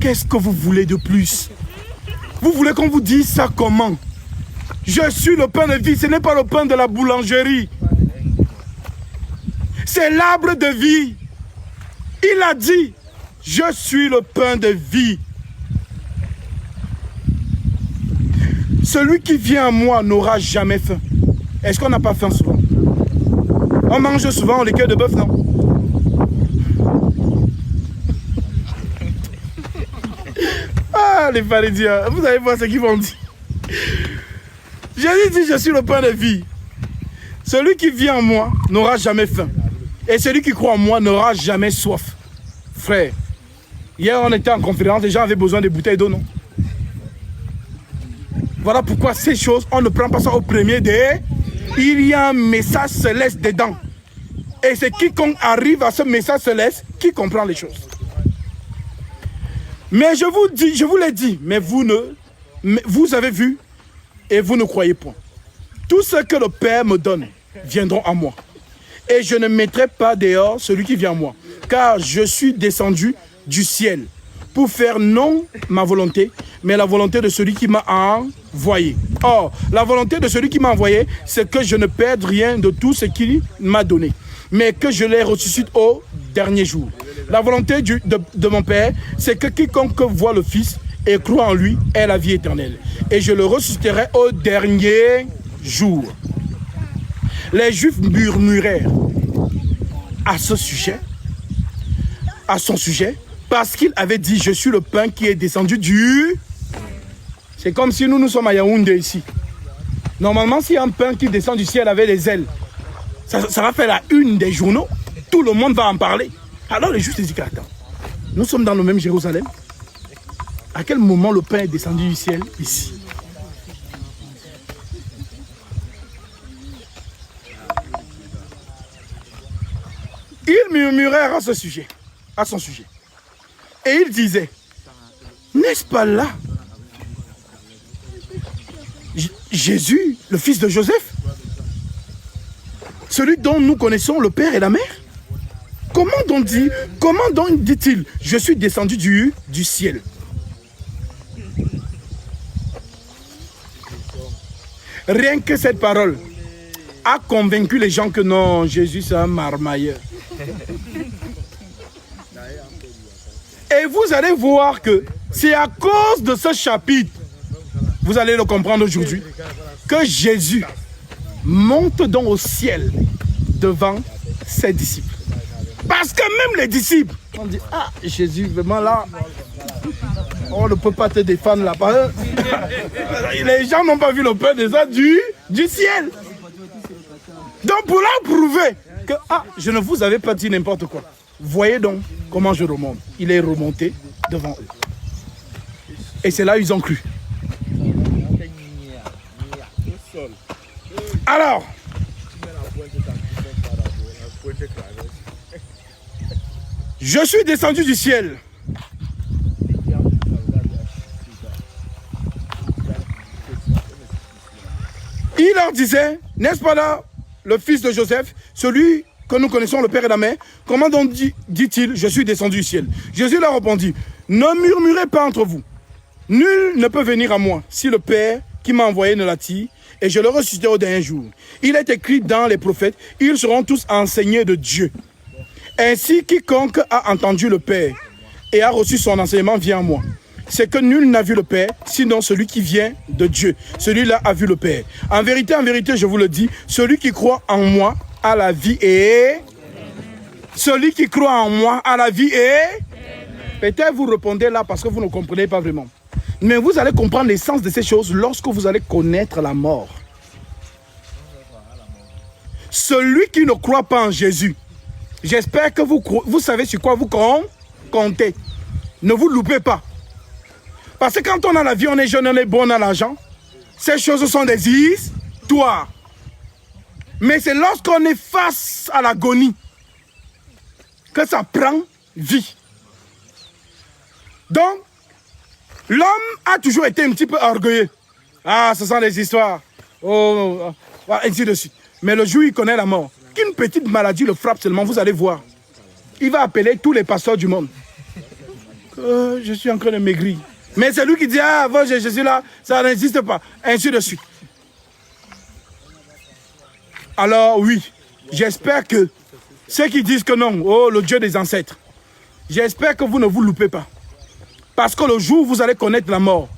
Speaker 1: Qu'est-ce que vous voulez de plus? Vous voulez qu'on vous dise ça comment? Je suis le pain de vie, ce n'est pas le pain de la boulangerie. C'est l'arbre de vie. Il a dit, je suis le pain de vie. Celui qui vient à moi n'aura jamais faim. Est-ce qu'on n'a pas faim souvent? On mange souvent les cœurs de bœuf, non? Ah, les pharisiens, vous allez voir ce qu'ils vont dire. Jésus dit, je suis le pain de vie. Celui qui vient en moi n'aura jamais faim. Et celui qui croit en moi n'aura jamais soif. Frère, hier on était en conférence, les gens avaient besoin de bouteilles d'eau, non? Voilà pourquoi ces choses, on ne prend pas ça au premier degré. Il y a un message céleste dedans. Et c'est quiconque arrive à ce message céleste qui comprend les choses. Mais je vous dis, je vous l'ai dit, mais vous avez vu et vous ne croyez point. Tout ce que le Père me donne viendront à moi. Et je ne mettrai pas dehors celui qui vient à moi. Car je suis descendu du ciel pour faire non ma volonté, mais la volonté de celui qui m'a envoyé. Or, la volonté de celui qui m'a envoyé, c'est que je ne perde rien de tout ce qu'il m'a donné, mais que je les ressuscite au dernier jour. La volonté de mon Père, c'est que quiconque voit le Fils et croit en lui ait la vie éternelle. Et je le ressusciterai au dernier jour. Les Juifs murmurèrent à ce sujet, à son sujet, parce qu'il avait dit, je suis le pain qui est descendu du... C'est comme si nous sommes à Yaoundé ici. Normalement, s'il y a un pain qui descend du ciel avec des ailes, ça va faire la une des journaux. Tout le monde va en parler. Alors les Juifs se disent, attends, nous sommes dans le même Jérusalem. À quel moment le pain est descendu du ciel ici? Ils murmurèrent à ce sujet, à son sujet. Et ils disaient, n'est-ce pas là Jésus, le fils de Joseph? Celui dont nous connaissons le père et la mère? Comment donc dit-il, je suis descendu du ciel? Rien que cette parole a convaincu les gens que non, Jésus c'est un marmailleur. Et vous allez voir que c'est à cause de ce chapitre, vous allez le comprendre aujourd'hui, que Jésus monte donc au ciel devant ses disciples. Parce que même les disciples, on dit, ah Jésus, vraiment là, on ne peut pas te défendre là-bas. Les gens n'ont pas vu le pain déjà du ciel. Donc pour leur prouver que, ah, je ne vous avais pas dit n'importe quoi. Voyez donc comment je remonte. Il est remonté devant eux. Et c'est là où ils ont cru. Alors, je suis descendu du ciel. Il leur disait, n'est-ce pas là le fils de Joseph, celui que nous connaissons, le père et la mère? Comment donc dit-il, je suis descendu du ciel? Jésus leur répondit, Ne murmurez pas entre vous. Nul ne peut venir à moi si le Père qui m'a envoyé ne l'attire, et je le ressusciterai au dernier jour. Il est écrit dans les prophètes, ils seront tous enseignés de Dieu. Ainsi, quiconque a entendu le Père et a reçu son enseignement vient à moi. C'est que nul n'a vu le Père, sinon celui qui vient de Dieu. Celui-là a vu le Père. En vérité, je vous le dis, celui qui croit en moi a la vie et... Celui qui croit en moi a la vie et... Peut-être vous répondez là parce que vous ne comprenez pas vraiment. Mais vous allez comprendre l'essence de ces choses lorsque vous allez connaître la mort. Celui qui ne croit pas en Jésus, j'espère que vous savez sur quoi vous comptez. Ne vous loupez pas. Parce que quand on a la vie, on est jeune, on est bon, on a l'argent. Ces choses sont des histoires. Mais c'est lorsqu'on est face à l'agonie que ça prend vie. Donc, l'homme a toujours été un petit peu orgueilleux. Ah, ce sont des histoires. Oh, ainsi de suite. Mais le jour où il connaît la mort, qu'une petite maladie le frappe seulement, vous allez voir. Il va appeler tous les pasteurs du monde. Je suis en train de maigrir. Mais c'est lui qui dit, ah, je suis là, ça n'existe pas. Ainsi de suite. Alors oui, j'espère que ceux qui disent que non, oh, le Dieu des ancêtres, j'espère que vous ne vous loupez pas. Parce que le jour où vous allez connaître la mort,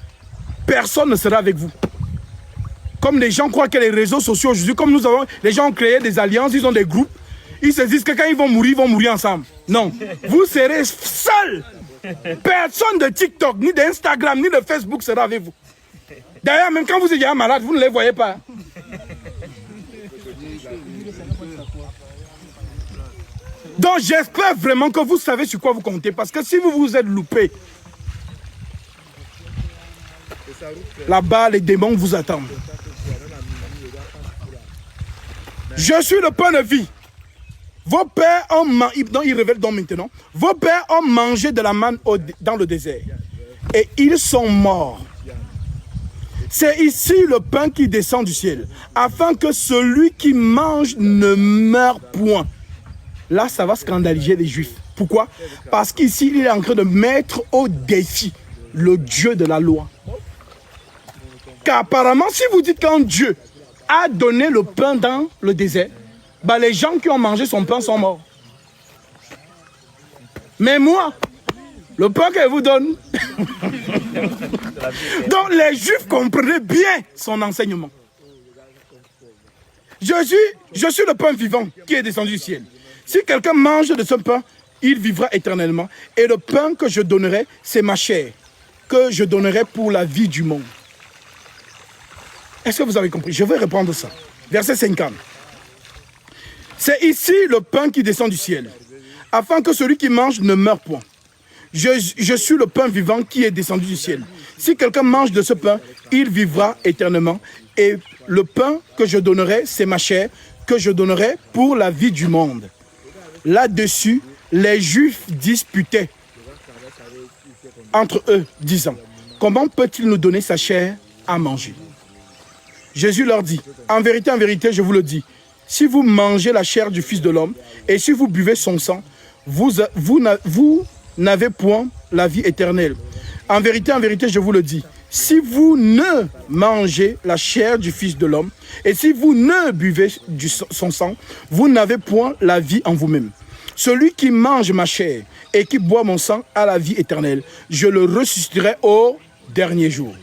Speaker 1: personne ne sera avec vous. Comme les gens croient que les réseaux sociaux aujourd'hui, comme nous avons, les gens ont créé des alliances, ils ont des groupes, ils se disent que quand ils vont mourir ensemble. Non, vous serez seuls. Personne de TikTok, ni d'Instagram, ni de Facebook sera avec vous. D'ailleurs, même quand vous êtes malade, vous ne les voyez pas. Donc j'espère vraiment que vous savez sur quoi vous comptez. Parce que si vous vous êtes loupé, là-bas, les démons vous attendent. Je suis le pain de vie. Vos pères ont mangé, donc il révèle donc maintenant, vos pères ont mangé de la manne dans le désert. Et ils sont morts. C'est ici le pain qui descend du ciel, afin que celui qui mange ne meure point. Là, ça va scandaliser les Juifs. Pourquoi? Parce qu'ici, il est en train de mettre au défi le Dieu de la loi. Car apparemment, si vous dites qu'un Dieu a donné le pain dans le désert, bah les gens qui ont mangé son pain sont morts. Mais moi, le pain que je vous donne... Donc les Juifs comprenaient bien son enseignement. Je suis le pain vivant qui est descendu du ciel. Si quelqu'un mange de ce pain, il vivra éternellement. Et le pain que je donnerai, c'est ma chair, que je donnerai pour la vie du monde. Est-ce que vous avez compris? Je vais répondre ça. Verset 50. C'est ici le pain qui descend du ciel, afin que celui qui mange ne meure point. Je suis le pain vivant qui est descendu du ciel. Si quelqu'un mange de ce pain, il vivra éternellement. Et le pain que je donnerai, c'est ma chair, que je donnerai pour la vie du monde. Là-dessus, les Juifs disputaient entre eux, disant, comment peut-il nous donner sa chair à manger? Jésus leur dit, en vérité, je vous le dis, si vous mangez la chair du Fils de l'homme et si vous buvez son sang, vous n'avez point la vie éternelle. En vérité, je vous le dis, si vous ne mangez la chair du Fils de l'homme et si vous ne buvez son sang, vous n'avez point la vie en vous-même. Celui qui mange ma chair et qui boit mon sang a la vie éternelle. Je le ressusciterai au dernier jour.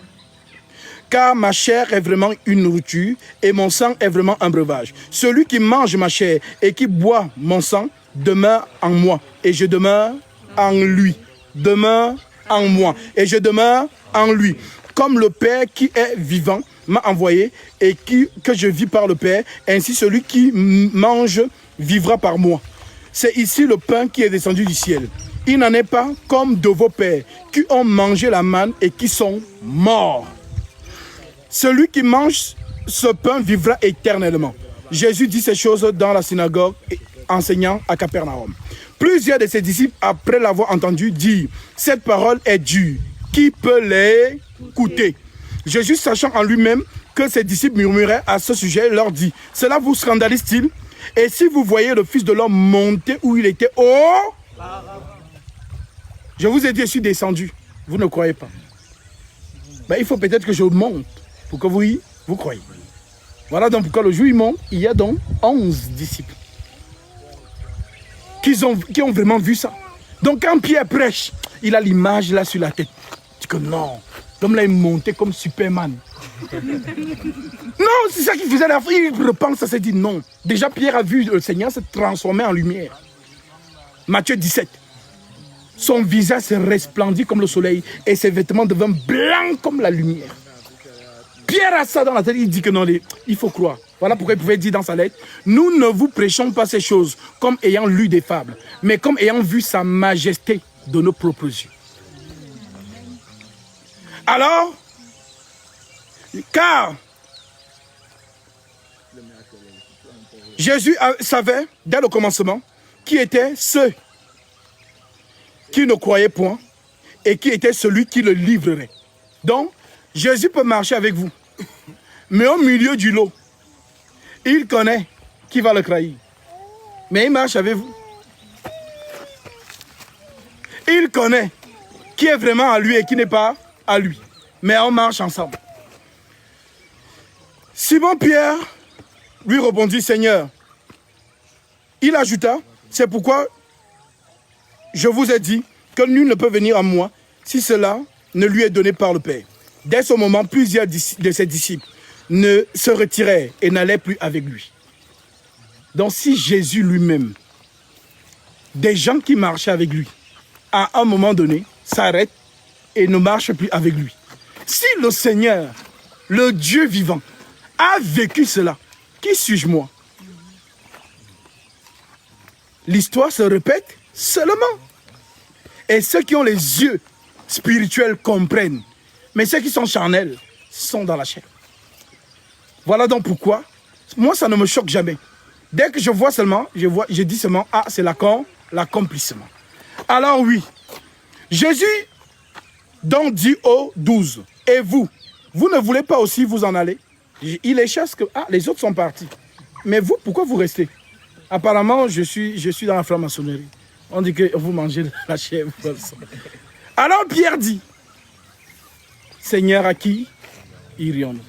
Speaker 1: Car ma chair est vraiment une nourriture et mon sang est vraiment un breuvage. Celui qui mange ma chair et qui boit mon sang demeure en moi et je demeure en lui. Demeure en moi et je demeure en lui. Comme le Père qui est vivant m'a envoyé et que je vis par le Père, ainsi celui qui mange vivra par moi. C'est ici le pain qui est descendu du ciel. Il n'en est pas comme de vos pères qui ont mangé la manne et qui sont morts. Celui qui mange ce pain vivra éternellement. Jésus dit ces choses dans la synagogue, enseignant à Capernaum. Plusieurs de ses disciples, après l'avoir entendu dire, cette parole est dure, qui peut l'écouter? Jésus, sachant en lui-même que ses disciples murmuraient à ce sujet, leur dit, cela vous scandalise-t-il? Et si vous voyez le Fils de l'homme monter où il était haut, Je vous ai dit, je suis descendu. Vous ne croyez pas. Ben, il faut peut-être que je monte pour que vous croyez. Voilà donc pourquoi le jour où il monte, il y a donc 11 disciples qui ont vraiment vu ça. Donc quand Pierre prêche, il a l'image là sur la tête. Il dit que non, l'homme là est monté comme Superman. Non, c'est ça qu'il faisait. Il repense à ça, il dit non. Déjà Pierre a vu le Seigneur se transformer en lumière. Matthieu 17. Son visage se resplendit comme le soleil et ses vêtements deviennent blancs comme la lumière. Pierre a ça dans la tête, il dit que non, il faut croire. Voilà pourquoi il pouvait dire dans sa lettre, nous ne vous prêchons pas ces choses comme ayant lu des fables, mais comme ayant vu sa majesté de nos propres yeux. Alors, car Jésus savait dès le commencement qui étaient ceux qui ne croyaient point et qui était celui qui le livrerait. Donc, Jésus peut marcher avec vous. Mais au milieu du lot, il connaît qui va le trahir. Mais il marche avec vous. Il connaît qui est vraiment à lui et qui n'est pas à lui. Mais on marche ensemble. Simon-Pierre lui répondit, Seigneur. Il ajouta, c'est pourquoi je vous ai dit que nul ne peut venir à moi si cela ne lui est donné par le Père. Dès ce moment, plusieurs de ses disciples se retiraient et n'allaient plus avec lui. Donc si Jésus lui-même, des gens qui marchaient avec lui, à un moment donné, s'arrêtent et ne marchent plus avec lui. Si le Seigneur, le Dieu vivant, a vécu cela, qui suis-je moi? L'histoire se répète seulement. Et ceux qui ont les yeux spirituels comprennent. Mais ceux qui sont charnels sont dans la chair. Voilà donc pourquoi, moi ça ne me choque jamais. Dès que je vois seulement, je dis seulement, ah c'est l'accomplissement. Alors oui, Jésus donc dit aux 12, et vous ne voulez pas aussi vous en aller? Il les chasse que, les autres sont partis. Mais vous, pourquoi vous restez? Apparemment, je suis dans la franc-maçonnerie. On dit que vous mangez de la chair. Alors Pierre dit, Seigneur, à qui irions-nous?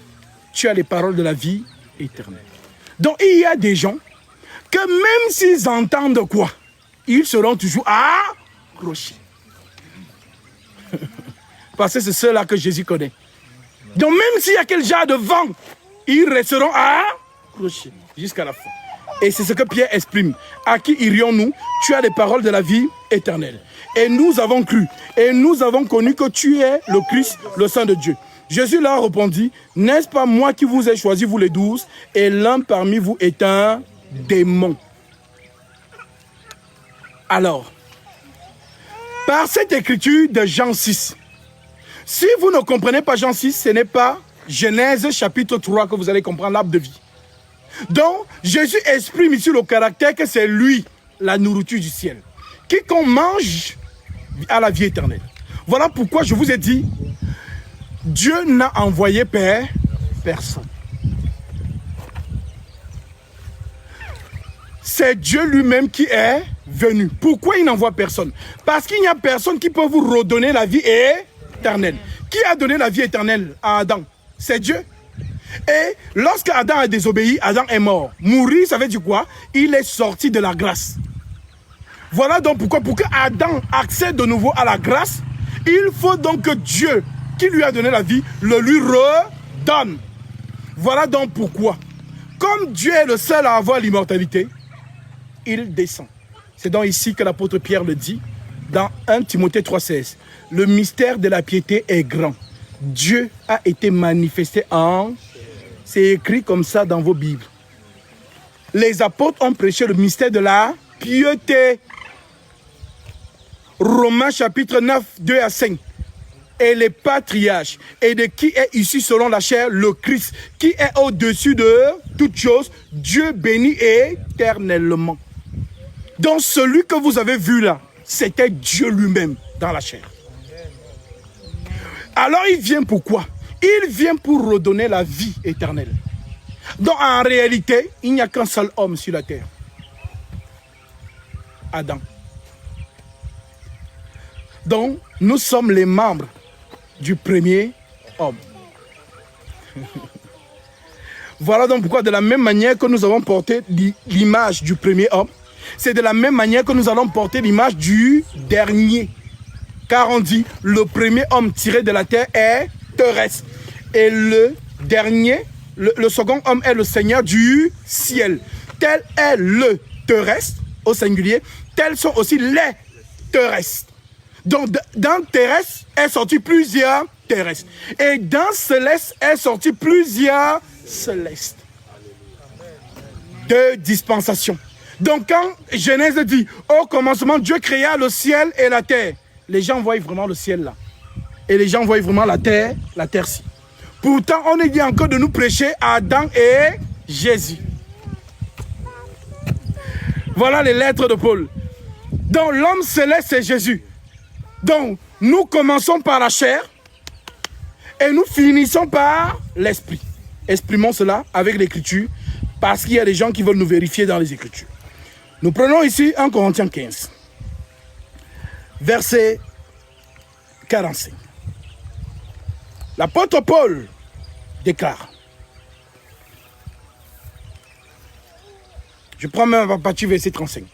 Speaker 1: Tu as les paroles de la vie éternelle. Donc il y a des gens que même s'ils entendent quoi, ils seront toujours accrochés. Parce que c'est ceux-là que Jésus connaît. Donc même s'il y a quel genre de vent, ils resteront accrochés jusqu'à la fin. Et c'est ce que Pierre exprime. À qui irions-nous? Tu as les paroles de la vie éternelle. Et nous avons cru. Et nous avons connu que tu es le Christ, le Saint de Dieu. Jésus leur répondit, n'est-ce pas moi qui vous ai choisi, vous les 12, et l'un parmi vous est un démon. Alors, par cette écriture de Jean 6, si vous ne comprenez pas Jean 6, ce n'est pas Genèse chapitre 3 que vous allez comprendre l'arbre de vie. Donc, Jésus exprime ici le caractère que c'est lui, la nourriture du ciel. Quiconque mange à la vie éternelle. Voilà pourquoi je vous ai dit, Dieu n'a envoyé personne. C'est Dieu lui-même qui est venu. Pourquoi il n'envoie personne? Parce qu'il n'y a personne qui peut vous redonner la vie éternelle. Qui a donné la vie éternelle à Adam? C'est Dieu. Et lorsque Adam a désobéi, Adam est mort. Mourir, ça veut dire quoi? Il est sorti de la grâce. Voilà donc pourquoi, pour que Adam accède de nouveau à la grâce, il faut donc que Dieu, qui lui a donné la vie, le lui redonne. Voilà donc pourquoi, comme Dieu est le seul à avoir l'immortalité, il descend. C'est donc ici que l'apôtre Pierre le dit, dans 1 Timothée 3,16. Le mystère de la piété est grand. Dieu a été manifesté en... C'est écrit comme ça dans vos Bibles. Les apôtres ont prêché le mystère de la piété. Romains chapitre 9, 2 à 5. Et les patriarches, et de qui est issu selon la chair le Christ, qui est au-dessus de toutes choses, Dieu béni éternellement. Donc celui que vous avez vu là, c'était Dieu lui-même dans la chair. Alors il vient pourquoi? Il vient pour redonner la vie éternelle. Donc en réalité, il n'y a qu'un seul homme sur la terre. Adam. Donc, nous sommes les membres du premier homme. Voilà donc pourquoi de la même manière que nous avons porté l'image du premier homme, c'est de la même manière que nous allons porter l'image du dernier. Car on dit, le premier homme tiré de la terre est terrestre. Et le dernier, le second homme est le Seigneur du ciel. Tel est le terrestre, au singulier, tels sont aussi les terrestres. Donc, dans terrestre est sorti plusieurs terrestres. Et dans céleste est sorti plusieurs célestes. Deux dispensations. Donc, quand Genèse dit, au commencement, Dieu créa le ciel et la terre, les gens voient vraiment le ciel là. Et les gens voient vraiment la terre-ci. Pourtant, on est dit encore de nous prêcher à Adam et Jésus. Voilà les lettres de Paul. Donc, l'homme céleste, c'est Jésus. Donc, nous commençons par la chair et nous finissons par l'esprit. Exprimons cela avec l'écriture parce qu'il y a des gens qui veulent nous vérifier dans les écritures. Nous prenons ici 1 Corinthiens 15, verset 45. L'apôtre Paul déclare, je prends même à partir du verset 35.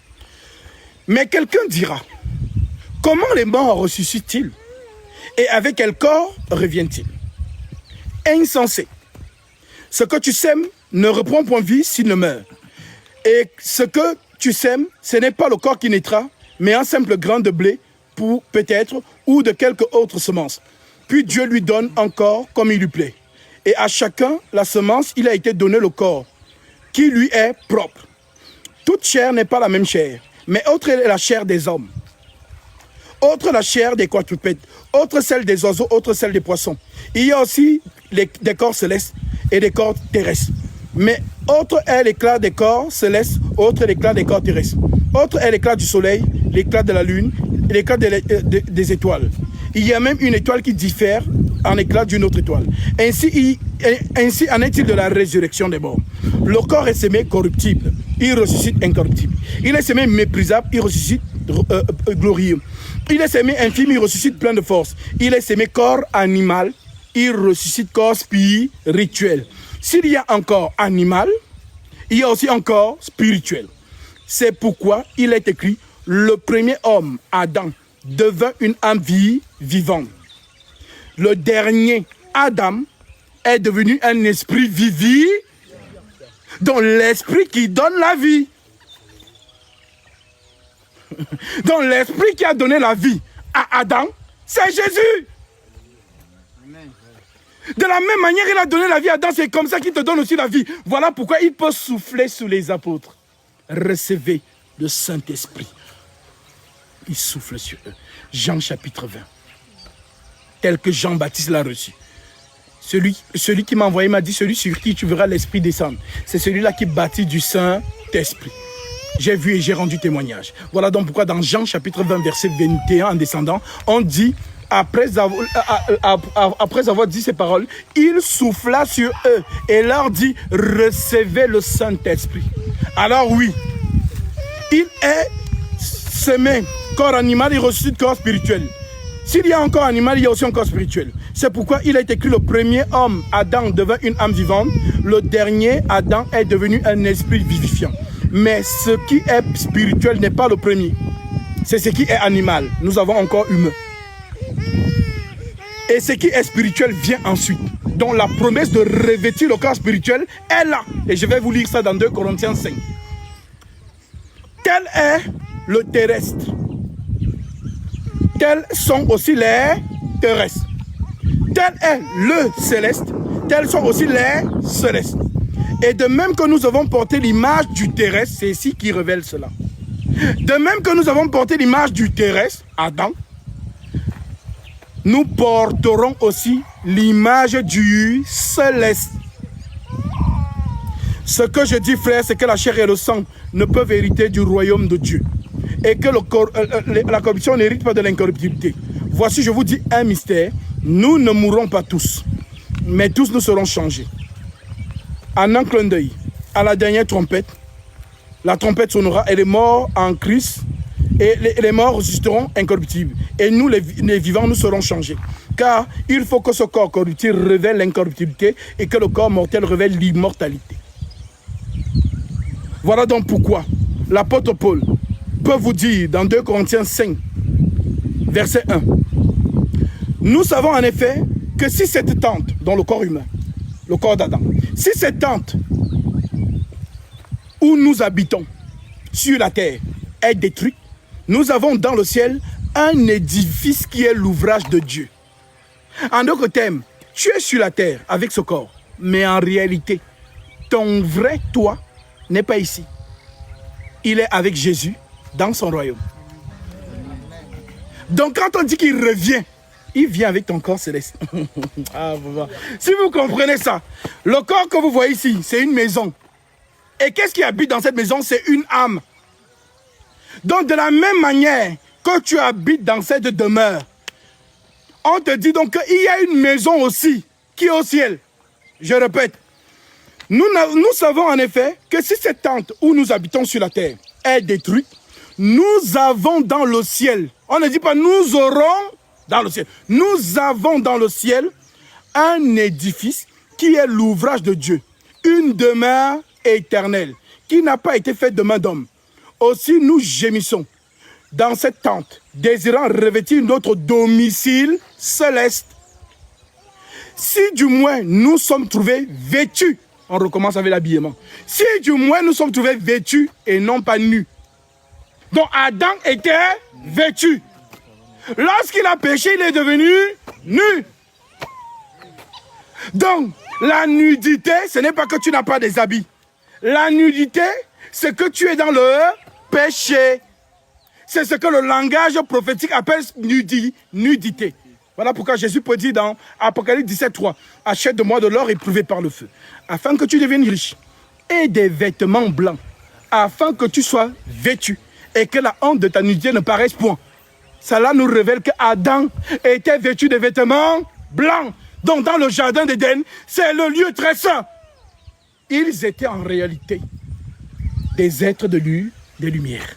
Speaker 1: Mais quelqu'un dira, comment les morts ressuscitent-ils? Et avec quel corps reviennent-ils? Insensé. Ce que tu sèmes ne reprend point vie s'il ne meurt. Et ce que tu sèmes, ce n'est pas le corps qui naîtra, mais un simple grain de blé, pour peut-être, ou de quelque autre semence. Puis Dieu lui donne encore comme il lui plaît. Et à chacun, la semence, il a été donné le corps, qui lui est propre. Toute chair n'est pas la même chair, mais autre est la chair des hommes. Autre la chair des quadrupèdes, autre celle des oiseaux, autre celle des poissons. Il y a aussi des corps célestes et des corps terrestres. Mais autre est l'éclat des corps célestes, autre l'éclat des corps terrestres. Autre est l'éclat du soleil, l'éclat de la lune, l'éclat des étoiles. Il y a même une étoile qui diffère en éclat d'une autre étoile. Ainsi en est-il de la résurrection des morts. Le corps est semé corruptible, il ressuscite incorruptible. Il est semé méprisable, il ressuscite glorieux. Il est semé infime, il ressuscite plein de force. Il est semé corps animal, il ressuscite corps spirituel. S'il y a encore animal, il y a aussi encore spirituel. C'est pourquoi il est écrit, le premier homme, Adam, devint une âme vivante. Le dernier, Adam, est devenu un esprit vivant, donc l'esprit qui donne la vie. Donc l'esprit qui a donné la vie à Adam, c'est Jésus. De la même manière, il a donné la vie à Adam, c'est comme ça qu'il te donne aussi la vie. Voilà pourquoi il peut souffler sur les apôtres. Recevez le Saint-Esprit. Il souffle sur eux. Jean chapitre 20. Tel que Jean-Baptiste l'a reçu. Celui qui m'a envoyé m'a dit, celui sur qui tu verras l'Esprit descendre. C'est celui-là qui bâtit du Saint-Esprit. J'ai vu et j'ai rendu témoignage. Voilà donc pourquoi dans Jean chapitre 20, verset 21 en descendant, on dit, après avoir dit ces paroles, il souffla sur eux et leur dit, recevez le Saint-Esprit. Alors oui, il est semé corps animal, il ressuscite corps spirituel. S'il y a un corps animal, il y a aussi un corps spirituel. C'est pourquoi il a été écrit, le premier homme, Adam, devint une âme vivante. Le dernier, Adam, est devenu un esprit vivifiant. Mais ce qui est spirituel n'est pas le premier. C'est ce qui est animal. Nous avons encore humain. Et ce qui est spirituel vient ensuite. Donc la promesse de revêtir le corps spirituel est là. Et je vais vous lire ça dans 2 Corinthiens 5. Tel est le terrestre. Tels sont aussi les terrestres. Tel est le céleste. Tels sont aussi les célestes. Et de même que nous avons porté l'image du terrestre, c'est ici qui révèle cela. De même que nous avons porté l'image du terrestre, Adam, nous porterons aussi l'image du céleste. Ce que je dis, frère, c'est que la chair et le sang ne peuvent hériter du royaume de Dieu. Et que la corruption n'hérite pas de l'incorruptibilité. Voici, je vous dis un mystère. Nous ne mourrons pas tous, mais tous nous serons changés. En un clin d'œil, à la dernière trompette, la trompette sonnera et les morts en Christ Et les morts ressusciteront incorruptibles. Et nous, les vivants, nous serons changés. Car il faut que ce corps corruptible révèle l'incorruptibilité et que le corps mortel révèle l'immortalité. Voilà donc pourquoi l'apôtre Paul peut vous dire dans 2 Corinthiens 5, verset 1. Nous savons en effet que si cette tente, dans le corps humain, le corps d'Adam, si cette tente où nous habitons sur la terre est détruite, nous avons dans le ciel un édifice qui est l'ouvrage de Dieu. En d'autres termes, tu es sur la terre avec ce corps, mais en réalité, ton vrai toi n'est pas ici. Il est avec Jésus dans son royaume. Donc quand on dit qu'il revient, il vient avec ton corps céleste. Ah, si vous comprenez ça, le corps que vous voyez ici, c'est une maison. Et qu'est-ce qui habite dans cette maison? C'est une âme. Donc de la même manière que tu habites dans cette demeure, on te dit donc qu'il y a une maison aussi qui est au ciel. Je répète, nous savons en effet que si cette tente où nous habitons sur la terre est détruite, nous avons dans le ciel, on ne dit pas nous aurons dans le ciel, nous avons dans le ciel un édifice qui est l'ouvrage de Dieu, une demeure éternelle qui n'a pas été faite de main d'homme. Aussi nous gémissons dans cette tente, désirant revêtir notre domicile céleste. Si du moins nous sommes trouvés vêtus, on recommence avec l'habillement. Si du moins nous sommes trouvés vêtus et non pas nus. Donc Adam était vêtu. Lorsqu'il a péché, il est devenu nu. Donc la nudité, ce n'est pas que tu n'as pas des habits. La nudité, c'est que tu es dans le péché. C'est ce que le langage prophétique appelle nudité. Voilà pourquoi Jésus peut dire dans Apocalypse 17:3, achète de moi de l'or éprouvé par le feu, afin que tu deviennes riche, et des vêtements blancs, afin que tu sois vêtu, et que la honte de ta nudité ne paraisse point. Cela nous révèle qu'Adam était vêtu de vêtements blancs. Donc dans le jardin d'Éden, c'est le lieu très saint. Ils étaient en réalité des êtres de lumière.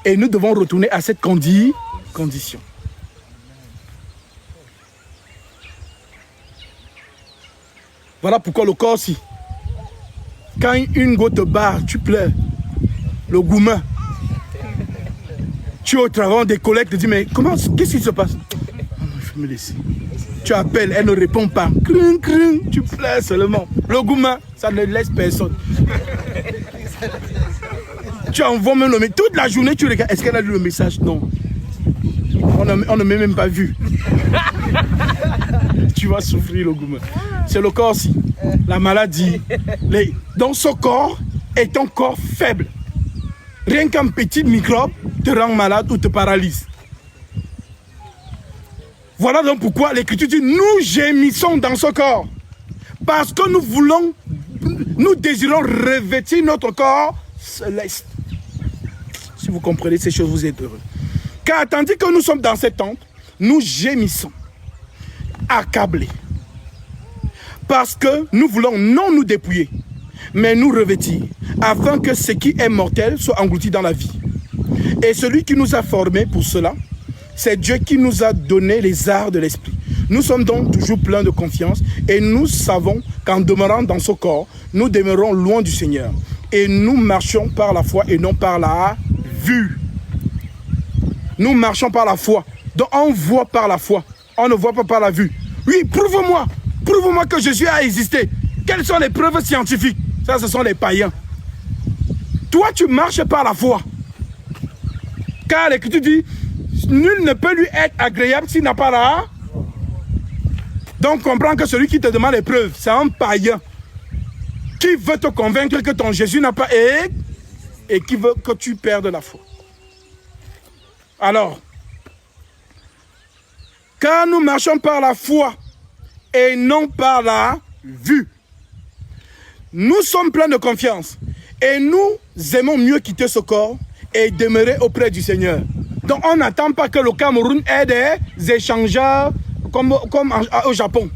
Speaker 1: Et nous devons retourner à cette condition. Voilà pourquoi le corps aussi. Quand une goutte te barre, tu pleures. Le gourmand. Tu es au travail, des collègues te disent, mais qu'est-ce qui se passe? Oh non, je vais me laisser. Tu appelles, elle ne répond pas. Crin, crin, tu pleures seulement. Le gourmand, ça ne laisse personne. Tu envoies même le message. Toute la journée, tu regardes. Est-ce qu'elle a lu le message? Non. On ne m'a même pas vu. Tu vas souffrir, le gourmand. C'est le corps aussi. La maladie. Donc ce corps est un corps faible. Rien qu'un petit microbe te rend malade ou te paralyse. Voilà donc pourquoi l'Écriture dit, nous gémissons dans ce corps. Parce que nous désirons revêtir notre corps céleste. Si vous comprenez ces choses, vous êtes heureux. Car tandis que nous sommes dans cette tente, nous gémissons, accablés. Parce que nous voulons non nous dépouiller, mais nous revêtir, afin que ce qui est mortel soit englouti dans la vie. Et celui qui nous a formés pour cela, c'est Dieu qui nous a donné les arts de l'esprit. Nous sommes donc toujours pleins de confiance et nous savons qu'en demeurant dans ce corps, nous demeurons loin du Seigneur. Et nous marchons par la foi et non par la vue. Nous marchons par la foi. Donc on voit par la foi. On ne voit pas par la vue. Oui, prouve-moi. Prouve-moi que Jésus a existé. Quelles sont les preuves scientifiques? Ça, ce sont les païens. Toi, tu marches par la foi. Car l'Écriture dit, nul ne peut lui être agréable s'il n'a pas la... Donc comprends que celui qui te demande les preuves, c'est un païen qui veut te convaincre que ton Jésus n'a pas et qui veut que tu perdes la foi. Alors, car nous marchons par la foi et non par la vue, nous sommes pleins de confiance et nous aimons mieux quitter ce corps et demeurer auprès du Seigneur. Donc on n'attend pas que le Cameroun ait des échangeurs comme au Japon.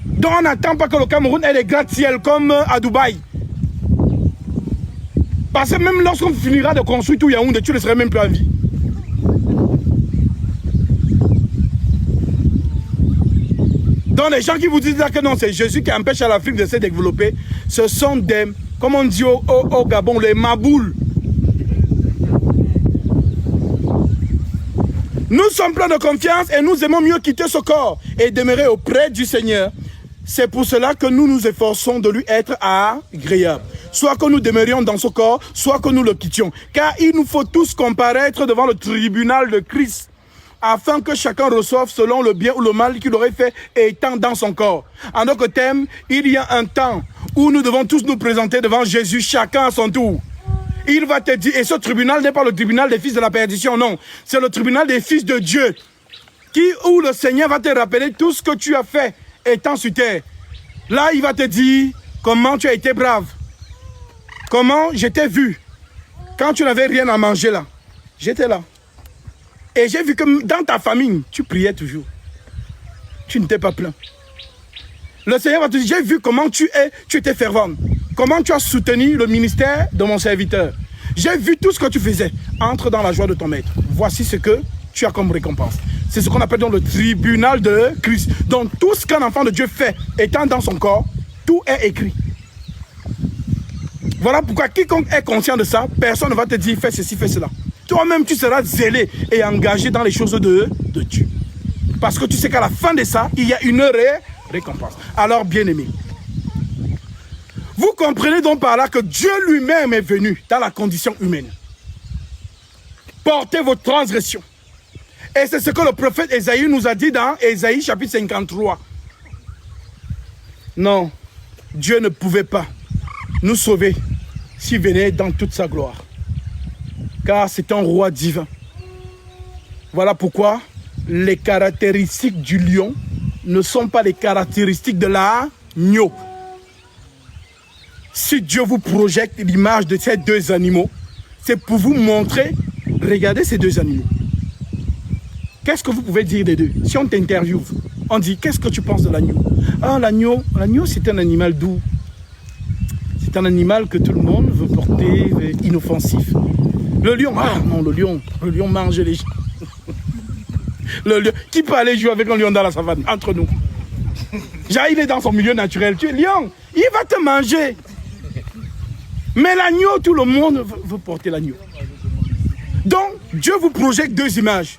Speaker 1: Donc on n'attend pas que le Cameroun ait des gratte-ciel comme à Dubaï. Parce que même lorsqu'on finira de construire tout Yaoundé, tu ne serais même plus en vie. Donc les gens qui vous disent que non, c'est Jésus qui empêche à l'Afrique de se développer, ce sont des, comme on dit au Gabon, les maboules. Nous sommes pleins de confiance et nous aimons mieux quitter ce corps et demeurer auprès du Seigneur. C'est pour cela que nous nous efforçons de lui être agréable. Soit que nous demeurions dans ce corps, soit que nous le quittions. Car il nous faut tous comparaître devant le tribunal de Christ, afin que chacun reçoive selon le bien ou le mal qu'il aurait fait étant dans son corps. En d'autres termes, il y a un temps où nous devons tous nous présenter devant Jésus, chacun à son tour. Il va te dire, et ce tribunal n'est pas le tribunal des fils de la perdition, non. C'est le tribunal des fils de Dieu, où le Seigneur va te rappeler tout ce que tu as fait étant sur terre. Là, il va te dire comment tu as été brave. Comment je t'ai vu. Quand tu n'avais rien à manger là, j'étais là. Et j'ai vu que dans ta famille, tu priais toujours. Tu ne t'es pas plaint. Le Seigneur va te dire, j'ai vu comment tu étais fervent. Comment tu as soutenu le ministère de mon serviteur. J'ai vu tout ce que tu faisais. Entre dans la joie de ton maître. Voici ce que tu as comme récompense. C'est ce qu'on appelle donc le tribunal de Christ. Donc tout ce qu'un enfant de Dieu fait, étant dans son corps, tout est écrit. Voilà pourquoi quiconque est conscient de ça, personne ne va te dire fais ceci, fais cela. Toi-même, tu seras zélé et engagé dans les choses de Dieu. Parce que tu sais qu'à la fin de ça, il y a une récompense. Alors, bien-aimés, vous comprenez donc par là que Dieu lui-même est venu dans la condition humaine. Portez vos transgressions. Et c'est ce que le prophète Ésaïe nous a dit dans Ésaïe chapitre 53. Non, Dieu ne pouvait pas nous sauver s'il venait dans toute sa gloire. Car c'est un roi divin. Voilà pourquoi les caractéristiques du lion ne sont pas les caractéristiques de l'agneau. Si Dieu vous projette l'image de ces deux animaux, c'est pour vous montrer, regardez ces deux animaux. Qu'est-ce que vous pouvez dire des deux? Si on t'interviewe, on dit, qu'est-ce que tu penses de l'agneau? Ah, l'agneau c'est un animal doux. C'est un animal que tout le monde veut porter, inoffensif. Le lion, ah non, le lion mange les gens. Le lion, qui peut aller jouer avec un lion dans la savane, entre nous? Genre, il est dans son milieu naturel. Tu es lion, il va te manger. Mais l'agneau, tout le monde veut porter l'agneau. Donc, Dieu vous projette deux images.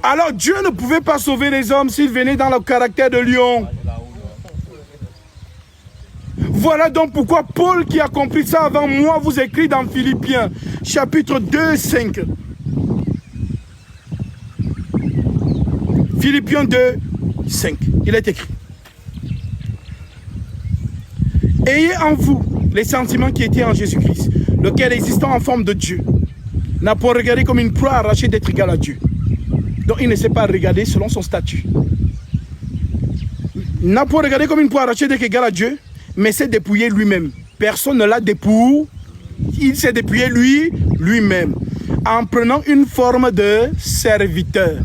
Speaker 1: Alors, Dieu ne pouvait pas sauver les hommes s'il venait dans le caractère de lion. Voilà donc pourquoi Paul, qui a compris ça avant moi, vous écrit dans Philippiens, chapitre 2, 5. Philippiens 2, 5. Il est écrit. Ayez en vous les sentiments qui étaient en Jésus-Christ, lequel existant en forme de Dieu, n'a pas regardé comme une proie arrachée d'être égal à Dieu. Donc il ne s'est pas regardé selon son statut. N'a pas regardé comme une proie arrachée d'être égal à Dieu, mais s'est dépouillé lui-même. Personne ne l'a dépouillé. Il s'est dépouillé lui-même, en prenant une forme de serviteur.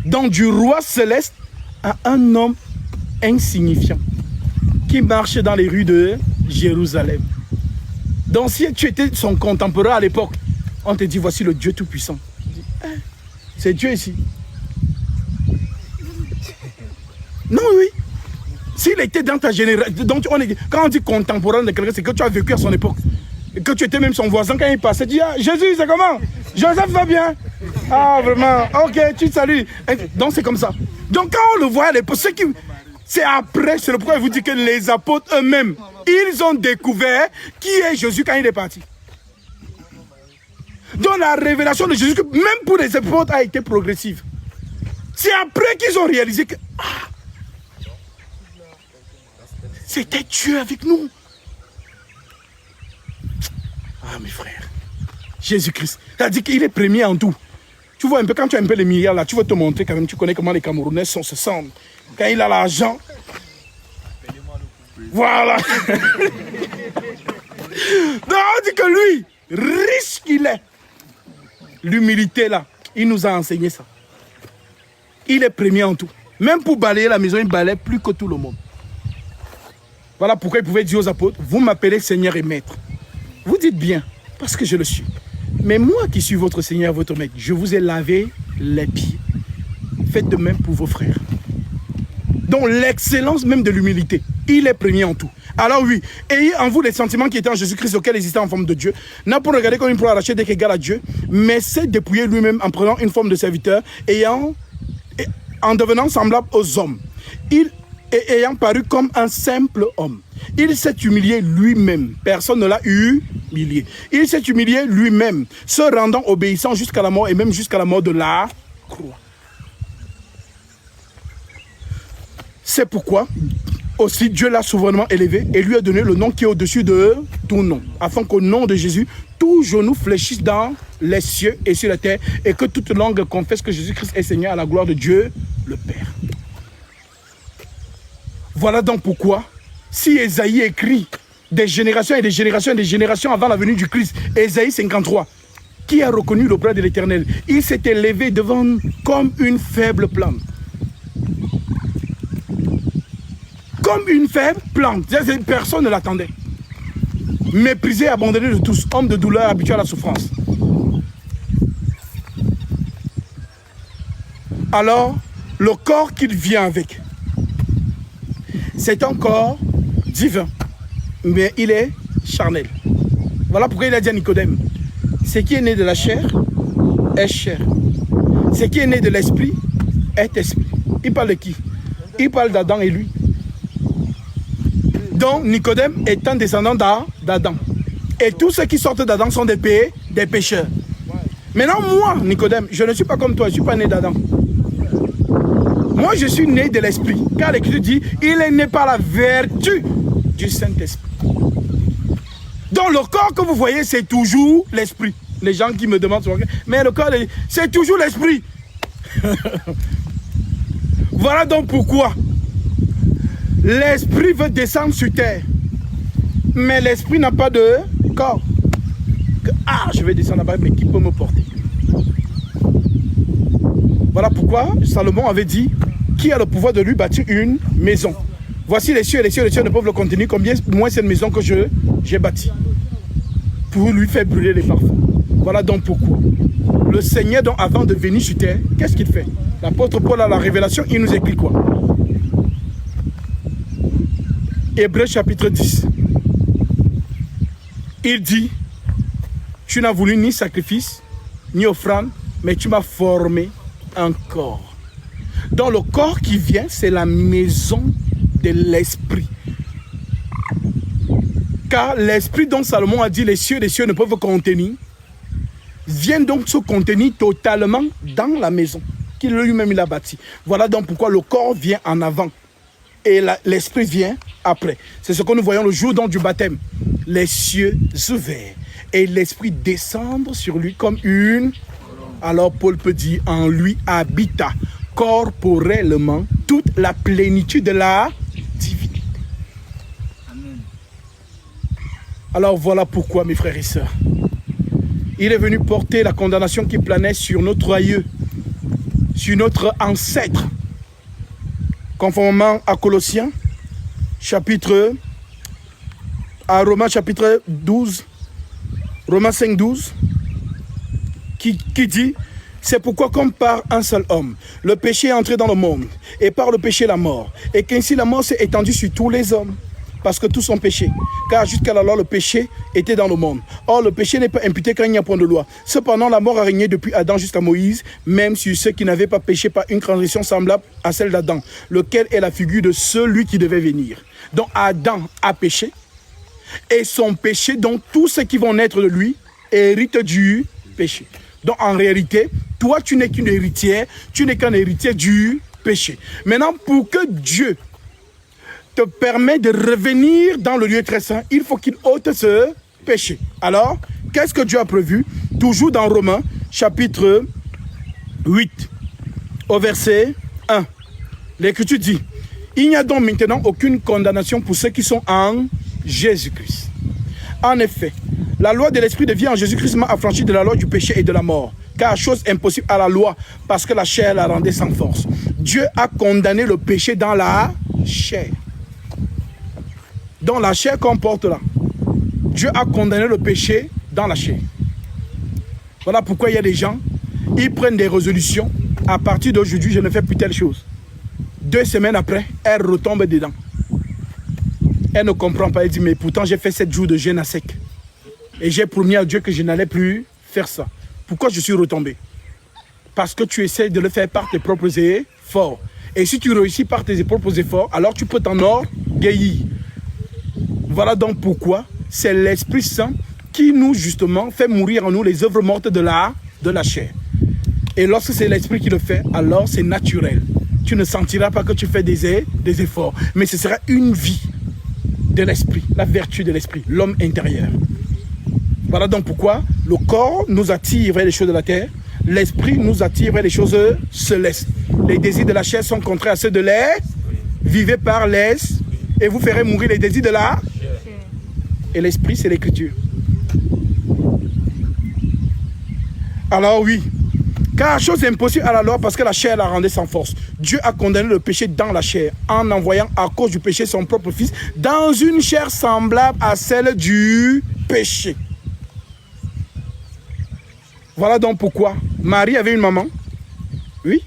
Speaker 1: Donc du roi céleste à un homme insignifiant qui marchait dans les rues de Jérusalem. Donc si tu étais son contemporain à l'époque, on te dit voici le Dieu Tout-Puissant. C'est Dieu ici. Non, oui. S'il était dans ta génération, donc quand on dit contemporain de quelqu'un, c'est que tu as vécu à son époque. Et que tu étais même son voisin quand il passait, tu dis, ah, Jésus, c'est comment? Joseph va bien? Ah, vraiment? Ok, tu te salues. Donc c'est comme ça. Donc quand on le voit à l'époque, c'est après, c'est le pourquoi il vous dit que les apôtres eux-mêmes, ils ont découvert qui est Jésus quand il est parti. Donc la révélation de Jésus, même pour les apôtres, a été progressive. C'est après qu'ils ont réalisé que c'était Dieu avec nous. Ah mes frères, Jésus-Christ, c'est-à-dire qu'il est premier en tout. Tu vois un peu, quand tu as un peu les milliards là, tu veux te montrer quand même, tu connais comment les Camerounais se sentent. Quand il a l'argent, voilà. Donc on dit que lui, riche qu'il est, l'humilité là, il nous a enseigné ça. Il est premier en tout. Même pour balayer la maison, il balaye plus que tout le monde. Voilà pourquoi il pouvait dire aux apôtres, vous m'appelez Seigneur et Maître. Vous dites bien, parce que je le suis. Mais moi qui suis votre Seigneur, votre Maître, je vous ai lavé les pieds. Faites de même pour vos frères. Donc l'excellence même de l'humilité, il est premier en tout. Alors oui, ayez en vous les sentiments qui étaient en Jésus-Christ, auquel existait en forme de Dieu. N'a pas regardé comme une proie arrachée dès qu'il égale à Dieu, mais s'est dépouillé lui-même en prenant une forme de serviteur, en devenant semblable aux hommes. Ayant paru comme un simple homme. Il s'est humilié lui-même. Personne ne l'a humilié. Il s'est humilié lui-même, se rendant obéissant jusqu'à la mort et même jusqu'à la mort de la croix. C'est pourquoi aussi Dieu l'a souverainement élevé et lui a donné le nom qui est au-dessus de tout nom, afin qu'au nom de Jésus, tout genou fléchisse dans les cieux et sur la terre, et que toute langue confesse que Jésus-Christ est Seigneur à la gloire de Dieu le Père. Voilà donc pourquoi, si Ésaïe écrit des générations et des générations et des générations avant la venue du Christ, Ésaïe 53, qui a reconnu l'auprès de l'Éternel, il s'est élevé devant comme une faible plante. Comme une faible plante. Personne ne l'attendait. Méprisé, abandonné de tous, homme de douleur, habitué à la souffrance. Alors, le corps qu'il vient avec, c'est un corps divin, mais il est charnel. Voilà pourquoi il a dit à Nicodème, ce qui est né de la chair est chair. Ce qui est né de l'esprit est esprit. Il parle de qui? Il parle d'Adam et lui. Donc Nicodème est un descendant d'Adam. Et tous ceux qui sortent d'Adam sont des pécheurs. Maintenant moi, Nicodème, je ne suis pas comme toi, je ne suis pas né d'Adam. Moi je suis né de l'esprit. Car l'Écriture dit, il est né par la vertu du Saint-Esprit. Donc le corps que vous voyez, c'est toujours l'esprit. Les gens qui me demandent, mais le corps, c'est toujours l'esprit. Voilà donc pourquoi l'esprit veut descendre sur terre, mais l'esprit n'a pas de corps. Ah, je vais descendre là-bas, mais qui peut me porter? Voilà pourquoi Salomon avait dit, qui a le pouvoir de lui bâtir une maison? Voici les cieux, et les cieux ne peuvent le contenir. Combien moins cette maison que j'ai bâtie pour lui faire brûler les parfums. Voilà donc pourquoi le Seigneur, donc, avant de venir sur terre, qu'est-ce qu'il fait? L'apôtre Paul à la révélation, il nous écrit quoi? Hébreux chapitre 10. Il dit, tu n'as voulu ni sacrifice, ni offrande, mais tu m'as formé un corps. Donc le corps qui vient, c'est la maison de l'esprit. Car l'esprit dont Salomon a dit, les cieux ne peuvent contenir, vient donc se contenir totalement dans la maison qu'il lui-même il a bâtie. Voilà donc pourquoi le corps vient en avant et l'esprit vient après. C'est ce que nous voyons le jour donc du baptême. Les cieux ouverts et l'esprit descendre sur lui comme une... Alors Paul peut dire, en lui habita corporellement toute la plénitude de la divinité. Amen. Alors voilà pourquoi, mes frères et sœurs, il est venu porter la condamnation qui planait sur notre aïeux, sur notre ancêtre, conformément à Colossiens, à Romains chapitre 12, Romains 5, 12, qui dit, c'est pourquoi comme par un seul homme, le péché est entré dans le monde, et par le péché la mort, et qu'ainsi la mort s'est étendue sur tous les hommes, parce que tous ont péché. Car jusqu'à la loi, le péché était dans le monde. Or, le péché n'est pas imputé quand il n'y a point de loi. Cependant, la mort a régné depuis Adam jusqu'à Moïse, même sur ceux qui n'avaient pas péché par une transgression semblable à celle d'Adam, lequel est la figure de celui qui devait venir. Donc, Adam a péché, et son péché, donc tous ceux qui vont naître de lui, héritent du péché. Donc, en réalité, toi, tu n'es qu'une héritière, tu n'es qu'un héritier du péché. Maintenant, pour que Dieu te permet de revenir dans le lieu très saint, il faut qu'il ôte ce péché. Alors, qu'est-ce que Dieu a prévu? Toujours dans Romains, chapitre 8, au verset 1. L'Écriture dit, il n'y a donc maintenant aucune condamnation pour ceux qui sont en Jésus-Christ. En effet, la loi de l'Esprit de vie en Jésus-Christ m'a affranchi de la loi du péché et de la mort. Car chose impossible à la loi, parce que la chair la rendait sans force. Dieu a condamné le péché dans la chair. Dans la chair qu'on porte là. Dieu a condamné le péché dans la chair. Voilà pourquoi il y a des gens, ils prennent des résolutions. À partir d'aujourd'hui, je ne fais plus telle chose. 2 semaines après, elle retombe dedans. Elle ne comprend pas. Elle dit, mais pourtant j'ai fait 7 jours de jeûne à sec. Et j'ai promis à Dieu que je n'allais plus faire ça. Pourquoi je suis retombé? Parce que tu essaies de le faire par tes propres efforts. Et si tu réussis par tes propres efforts, alors tu peux t'en orgueillir. Voilà donc pourquoi c'est l'Esprit Saint qui nous, justement, fait mourir en nous les œuvres mortes de la chair. Et lorsque c'est l'Esprit qui le fait, alors c'est naturel. Tu ne sentiras pas que tu fais des efforts. Mais ce sera une vie de l'Esprit, la vertu de l'Esprit, l'homme intérieur. Voilà donc pourquoi le corps nous attire vers les choses de la terre, l'Esprit nous attire vers les choses célestes. Les désirs de la chair sont contraires à ceux de l'air. Vivez par l'Esprit et vous ferez mourir les désirs de la chair. Et l'Esprit, c'est l'Écriture. Alors oui, car chose impossible à la loi parce que la chair la rendait sans force. Dieu a condamné le péché dans la chair en envoyant à cause du péché son propre fils dans une chair semblable à celle du péché. Voilà donc pourquoi Marie avait une maman. Oui.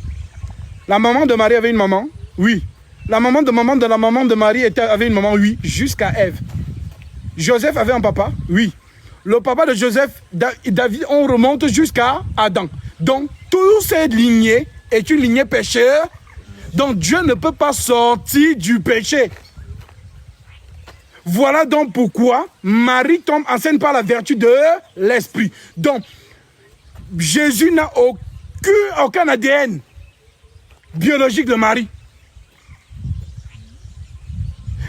Speaker 1: La maman de Marie avait une maman. Oui. La maman de la maman de Marie avait une maman. Oui. Jusqu'à Ève. Joseph avait un papa. Oui. Le papa de Joseph, David, on remonte jusqu'à Adam. Donc, toute cette lignée est une lignée pécheur. Donc, Dieu ne peut pas sortir du péché. Voilà donc pourquoi Marie tombe enceinte par la vertu de l'Esprit. Donc, Jésus n'a aucun ADN biologique de Marie.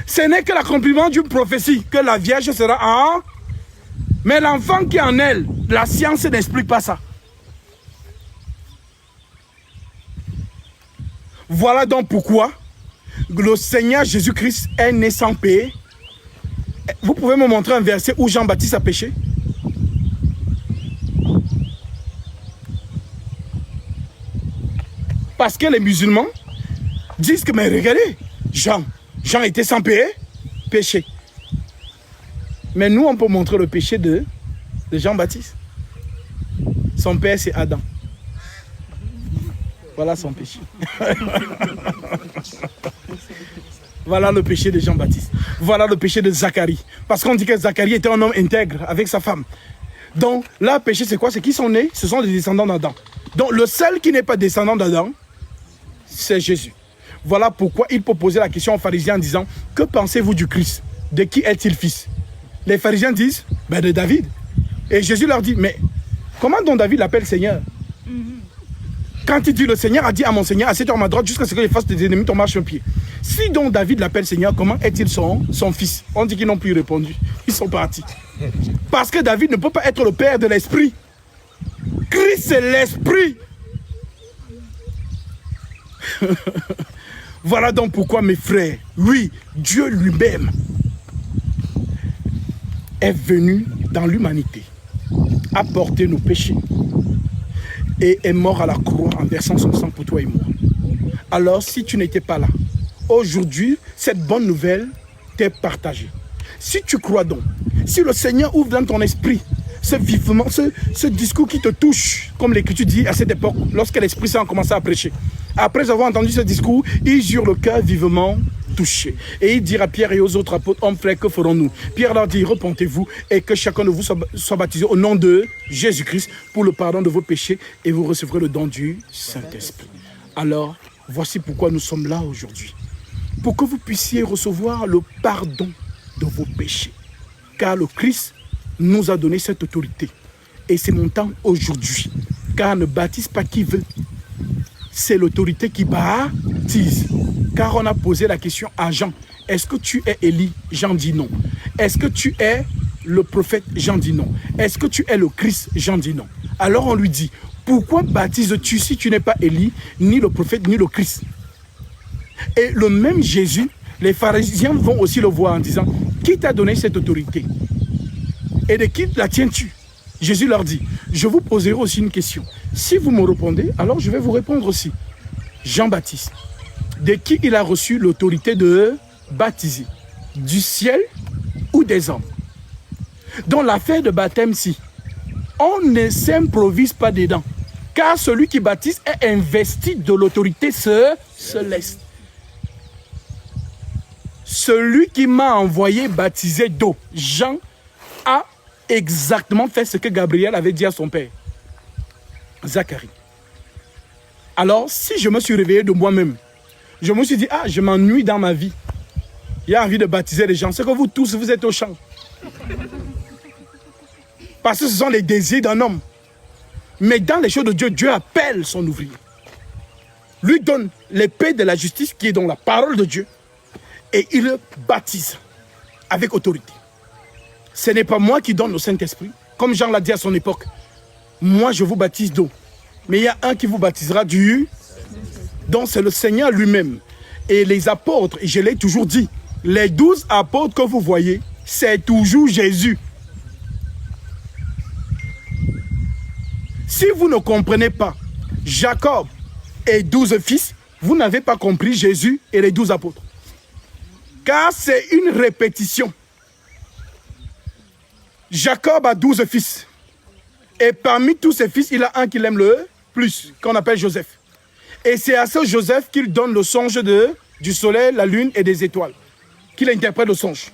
Speaker 1: Ce n'est que l'accomplissement d'une prophétie que la Vierge sera en... Mais l'enfant qui est en elle, la science n'explique pas ça. Voilà donc pourquoi le Seigneur Jésus-Christ est né sans péché. Vous pouvez me montrer un verset où Jean-Baptiste a péché? Parce que les musulmans disent que, mais regardez, Jean était sans péché. Mais nous, on peut montrer le péché de Jean-Baptiste. Son père, c'est Adam. Voilà son péché. Voilà le péché de Jean-Baptiste. Voilà le péché de Zacharie. Parce qu'on dit que Zacharie était un homme intègre avec sa femme. Donc, là, le péché, c'est quoi? C'est qu'ils sont nés, ce sont des descendants d'Adam. Donc, le seul qui n'est pas descendant d'Adam, c'est Jésus. Voilà pourquoi il peut poser la question aux pharisiens en disant, que pensez-vous du Christ? De qui est-il fils? Les pharisiens disent, ben de David. Et Jésus leur dit, mais comment donc David l'appelle Seigneur? Quand il dit, le Seigneur a dit à mon Seigneur, assieds-toi à ma droite jusqu'à ce que je fasse tes ennemis ton marche au pied. Si donc David l'appelle Seigneur, comment est-il son fils? On dit qu'ils n'ont plus répondu. Ils sont partis. Parce que David ne peut pas être le père de l'esprit. Christ, c'est l'esprit. Voilà donc pourquoi, mes frères, oui, Dieu lui-même est venu dans l'humanité, a porté nos péchés et est mort à la croix en versant son sang pour toi et moi. Alors, si tu n'étais pas là, aujourd'hui, cette bonne nouvelle t'est partagée. Si tu crois donc, si le Seigneur ouvre dans ton esprit ce vivement, ce discours qui te touche, comme l'Écriture dit à cette époque, lorsque l'Esprit Saint a commencé à prêcher. Après avoir entendu ce discours, ils eurent le cœur vivement touché. Et il dira à Pierre et aux autres apôtres, hommes frères, que ferons-nous? Pierre leur dit, repentez-vous et que chacun de vous soit baptisé au nom de Jésus-Christ pour le pardon de vos péchés et vous recevrez le don du Saint-Esprit. Alors, voici pourquoi nous sommes là aujourd'hui. Pour que vous puissiez recevoir le pardon de vos péchés. Car le Christ nous a donné cette autorité. Et c'est mon temps aujourd'hui. Car ne baptise pas qui veut. C'est l'autorité qui baptise. Car on a posé la question à Jean. Est-ce que tu es Élie? Jean dit non. Est-ce que tu es le prophète? Jean dit non. Est-ce que tu es le Christ? Jean dit non. Alors on lui dit, pourquoi baptises-tu si tu n'es pas Élie, ni le prophète, ni le Christ? Et le même Jésus, les pharisiens vont aussi le voir en disant, qui t'a donné cette autorité? Et de qui la tiens-tu? Jésus leur dit, je vous poserai aussi une question. Si vous me répondez, alors je vais vous répondre aussi. Jean-Baptiste, de qui il a reçu l'autorité de baptiser? Du ciel ou des hommes? Dans l'affaire de baptême-ci, On ne s'improvise pas dedans. Car celui qui baptise est investi de l'autorité céleste. Celui qui m'a envoyé baptiser d'eau, Jean, a exactement fait ce que Gabriel avait dit à son père, Zacharie. Alors, si je me suis réveillé de moi-même, je me suis dit, ah, je m'ennuie dans ma vie. Il a envie de baptiser les gens. C'est que vous tous, vous êtes au champ. Parce que ce sont les désirs d'un homme. Mais dans les choses de Dieu, Dieu appelle son ouvrier. Lui donne l'épée de la justice qui est dans la parole de Dieu. Et il le baptise avec autorité. Ce n'est pas moi qui donne le Saint-Esprit. Comme Jean l'a dit à son époque. Moi, je vous baptise d'eau. Mais il y a un qui vous baptisera du... Donc c'est le Seigneur lui-même. Et les apôtres, et je l'ai toujours dit, les 12 apôtres que vous voyez, c'est toujours Jésus. Si vous ne comprenez pas Jacob et 12 fils, vous n'avez pas compris Jésus et les 12 apôtres. Car c'est une répétition. Jacob a 12 fils. Et parmi tous ses fils, il a un qu'il aime le plus, qu'on appelle Joseph. Et c'est à ce Joseph qu'il donne le songe du soleil, la lune et des étoiles. Qu'il interprète le songe.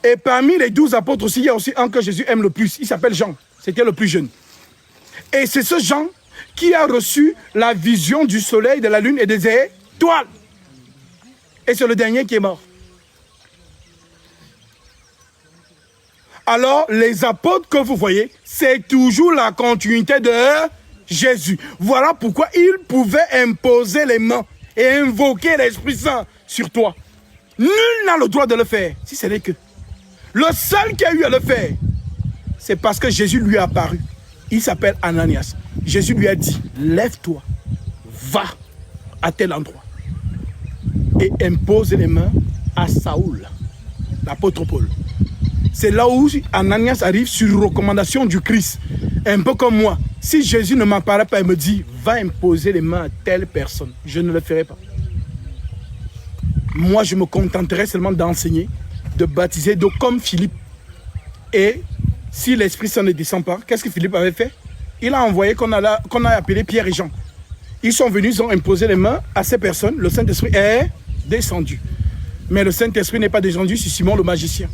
Speaker 1: Et parmi les 12 apôtres aussi, il y a aussi un que Jésus aime le plus. Il s'appelle Jean. C'était le plus jeune. Et c'est ce Jean qui a reçu la vision du soleil, de la lune et des étoiles. Et c'est le dernier qui est mort. Alors, les apôtres que vous voyez, c'est toujours la continuité de Jésus. Voilà pourquoi il pouvait imposer les mains et invoquer l'Esprit Saint sur toi. Nul n'a le droit de le faire, si ce n'est que. Le seul qui a eu à le faire, c'est parce que Jésus lui a apparu. Il s'appelle Ananias. Jésus lui a dit, lève-toi, va à tel endroit. Et impose les mains à Saoul, l'apôtre Paul. C'est là où Ananias arrive sur recommandation du Christ. Un peu comme moi. Si Jésus ne m'apparaît pas et me dit, va imposer les mains à telle personne, je ne le ferai pas. Moi, je me contenterai seulement d'enseigner, de baptiser d'eau comme Philippe. Et si l'Esprit Saint ne descend pas, qu'est-ce que Philippe avait fait? Il a envoyé qu'on a appelé Pierre et Jean. Ils sont venus, ils ont imposé les mains à ces personnes. Le Saint-Esprit est descendu. Mais le Saint-Esprit n'est pas descendu sur Simon le magicien.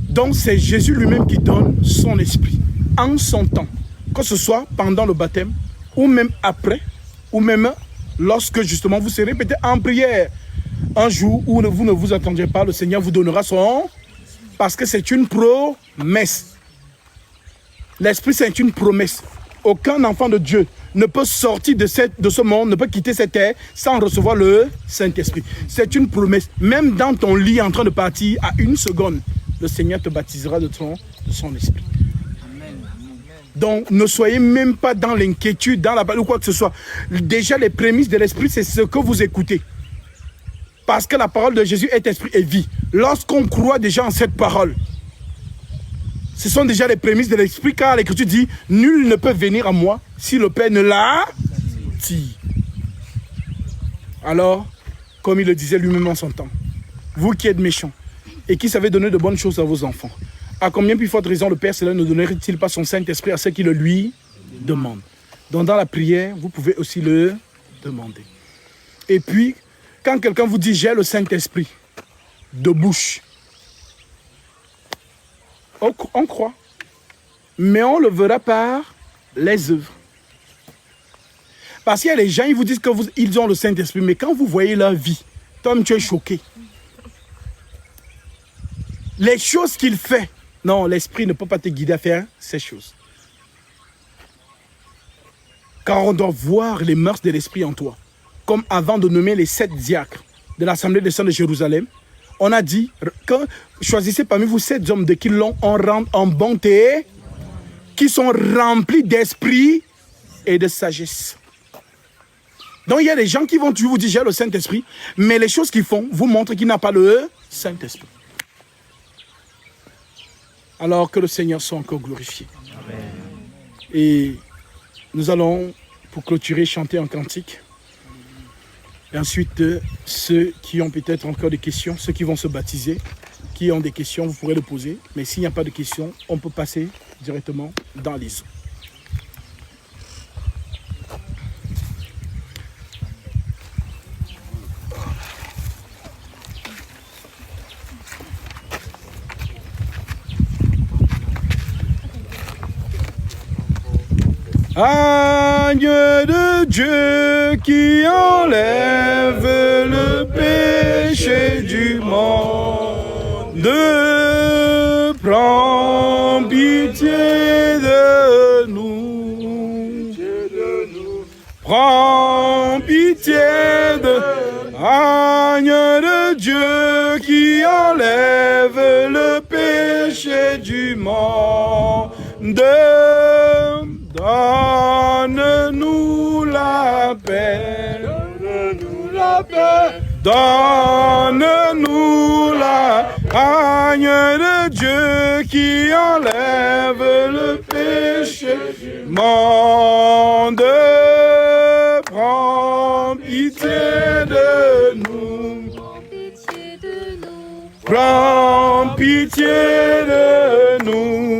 Speaker 1: Donc c'est Jésus lui-même qui donne son esprit en son temps, que ce soit pendant le baptême ou même après, ou même lorsque justement vous serez peut-être en prière. Un jour où vous ne vous attendiez pas, le Seigneur vous donnera son... Parce que c'est une promesse. L'Esprit c'est une promesse. Aucun enfant de Dieu ne peut sortir de ce monde, ne peut quitter cette terre sans recevoir le Saint-Esprit. C'est une promesse. Même dans ton lit en train de partir, à une seconde, le Seigneur te baptisera de son esprit. Amen. Donc, ne soyez même pas dans l'inquiétude, dans la balle ou quoi que ce soit. Déjà, les prémices de l'esprit, c'est ce que vous écoutez. Parce que la parole de Jésus est esprit et vie. Lorsqu'on croit déjà en cette parole, ce sont déjà les prémices de l'esprit, car l'Écriture dit, nul ne peut venir à moi si le Père ne l'a dit. Alors, comme il le disait lui-même en son temps, vous qui êtes méchants, et qui savait donner de bonnes choses à vos enfants, à combien plus forte raison le Père Céleste ne donnerait-il pas son Saint-Esprit à ceux qui le lui demandent? Donc dans la prière, vous pouvez aussi le demander. Et puis, quand quelqu'un vous dit « j'ai le Saint-Esprit » de bouche, on croit, mais on le verra par les œuvres. Parce qu'il y a les gens, ils vous disent qu'ils ont le Saint-Esprit, mais quand vous voyez leur vie, Tom, tu es choqué. Les choses qu'il fait, non, l'Esprit ne peut pas te guider à faire ces choses. Car on doit voir les mœurs de l'Esprit en toi. Comme avant de nommer les 7 diacres de l'Assemblée des Saints de Jérusalem, on a dit, choisissez parmi vous 7 hommes de qui l'on rend en bonté, qui sont remplis d'esprit et de sagesse. Donc il y a des gens qui vont toujours vous dire, j'ai le Saint-Esprit, mais les choses qu'ils font vous montrent qu'ils n'ont pas le Saint-Esprit. Alors que le Seigneur soit encore glorifié. Amen. Et nous allons, pour clôturer, chanter un cantique. Et ensuite, ceux qui ont peut-être encore des questions, ceux qui vont se baptiser, qui ont des questions, vous pourrez les poser. Mais s'il n'y a pas de questions, on peut passer directement dans les eaux. Agneau de Dieu qui enlève le péché du monde, prends pitié de nous. Prends pitié de Agneau de Dieu qui enlève le péché du monde. Donne-nous la paix, donne-nous la paix, donne-nous la Agneau de Dieu qui enlève le péché du monde. Prends pitié de nous, prends pitié de nous.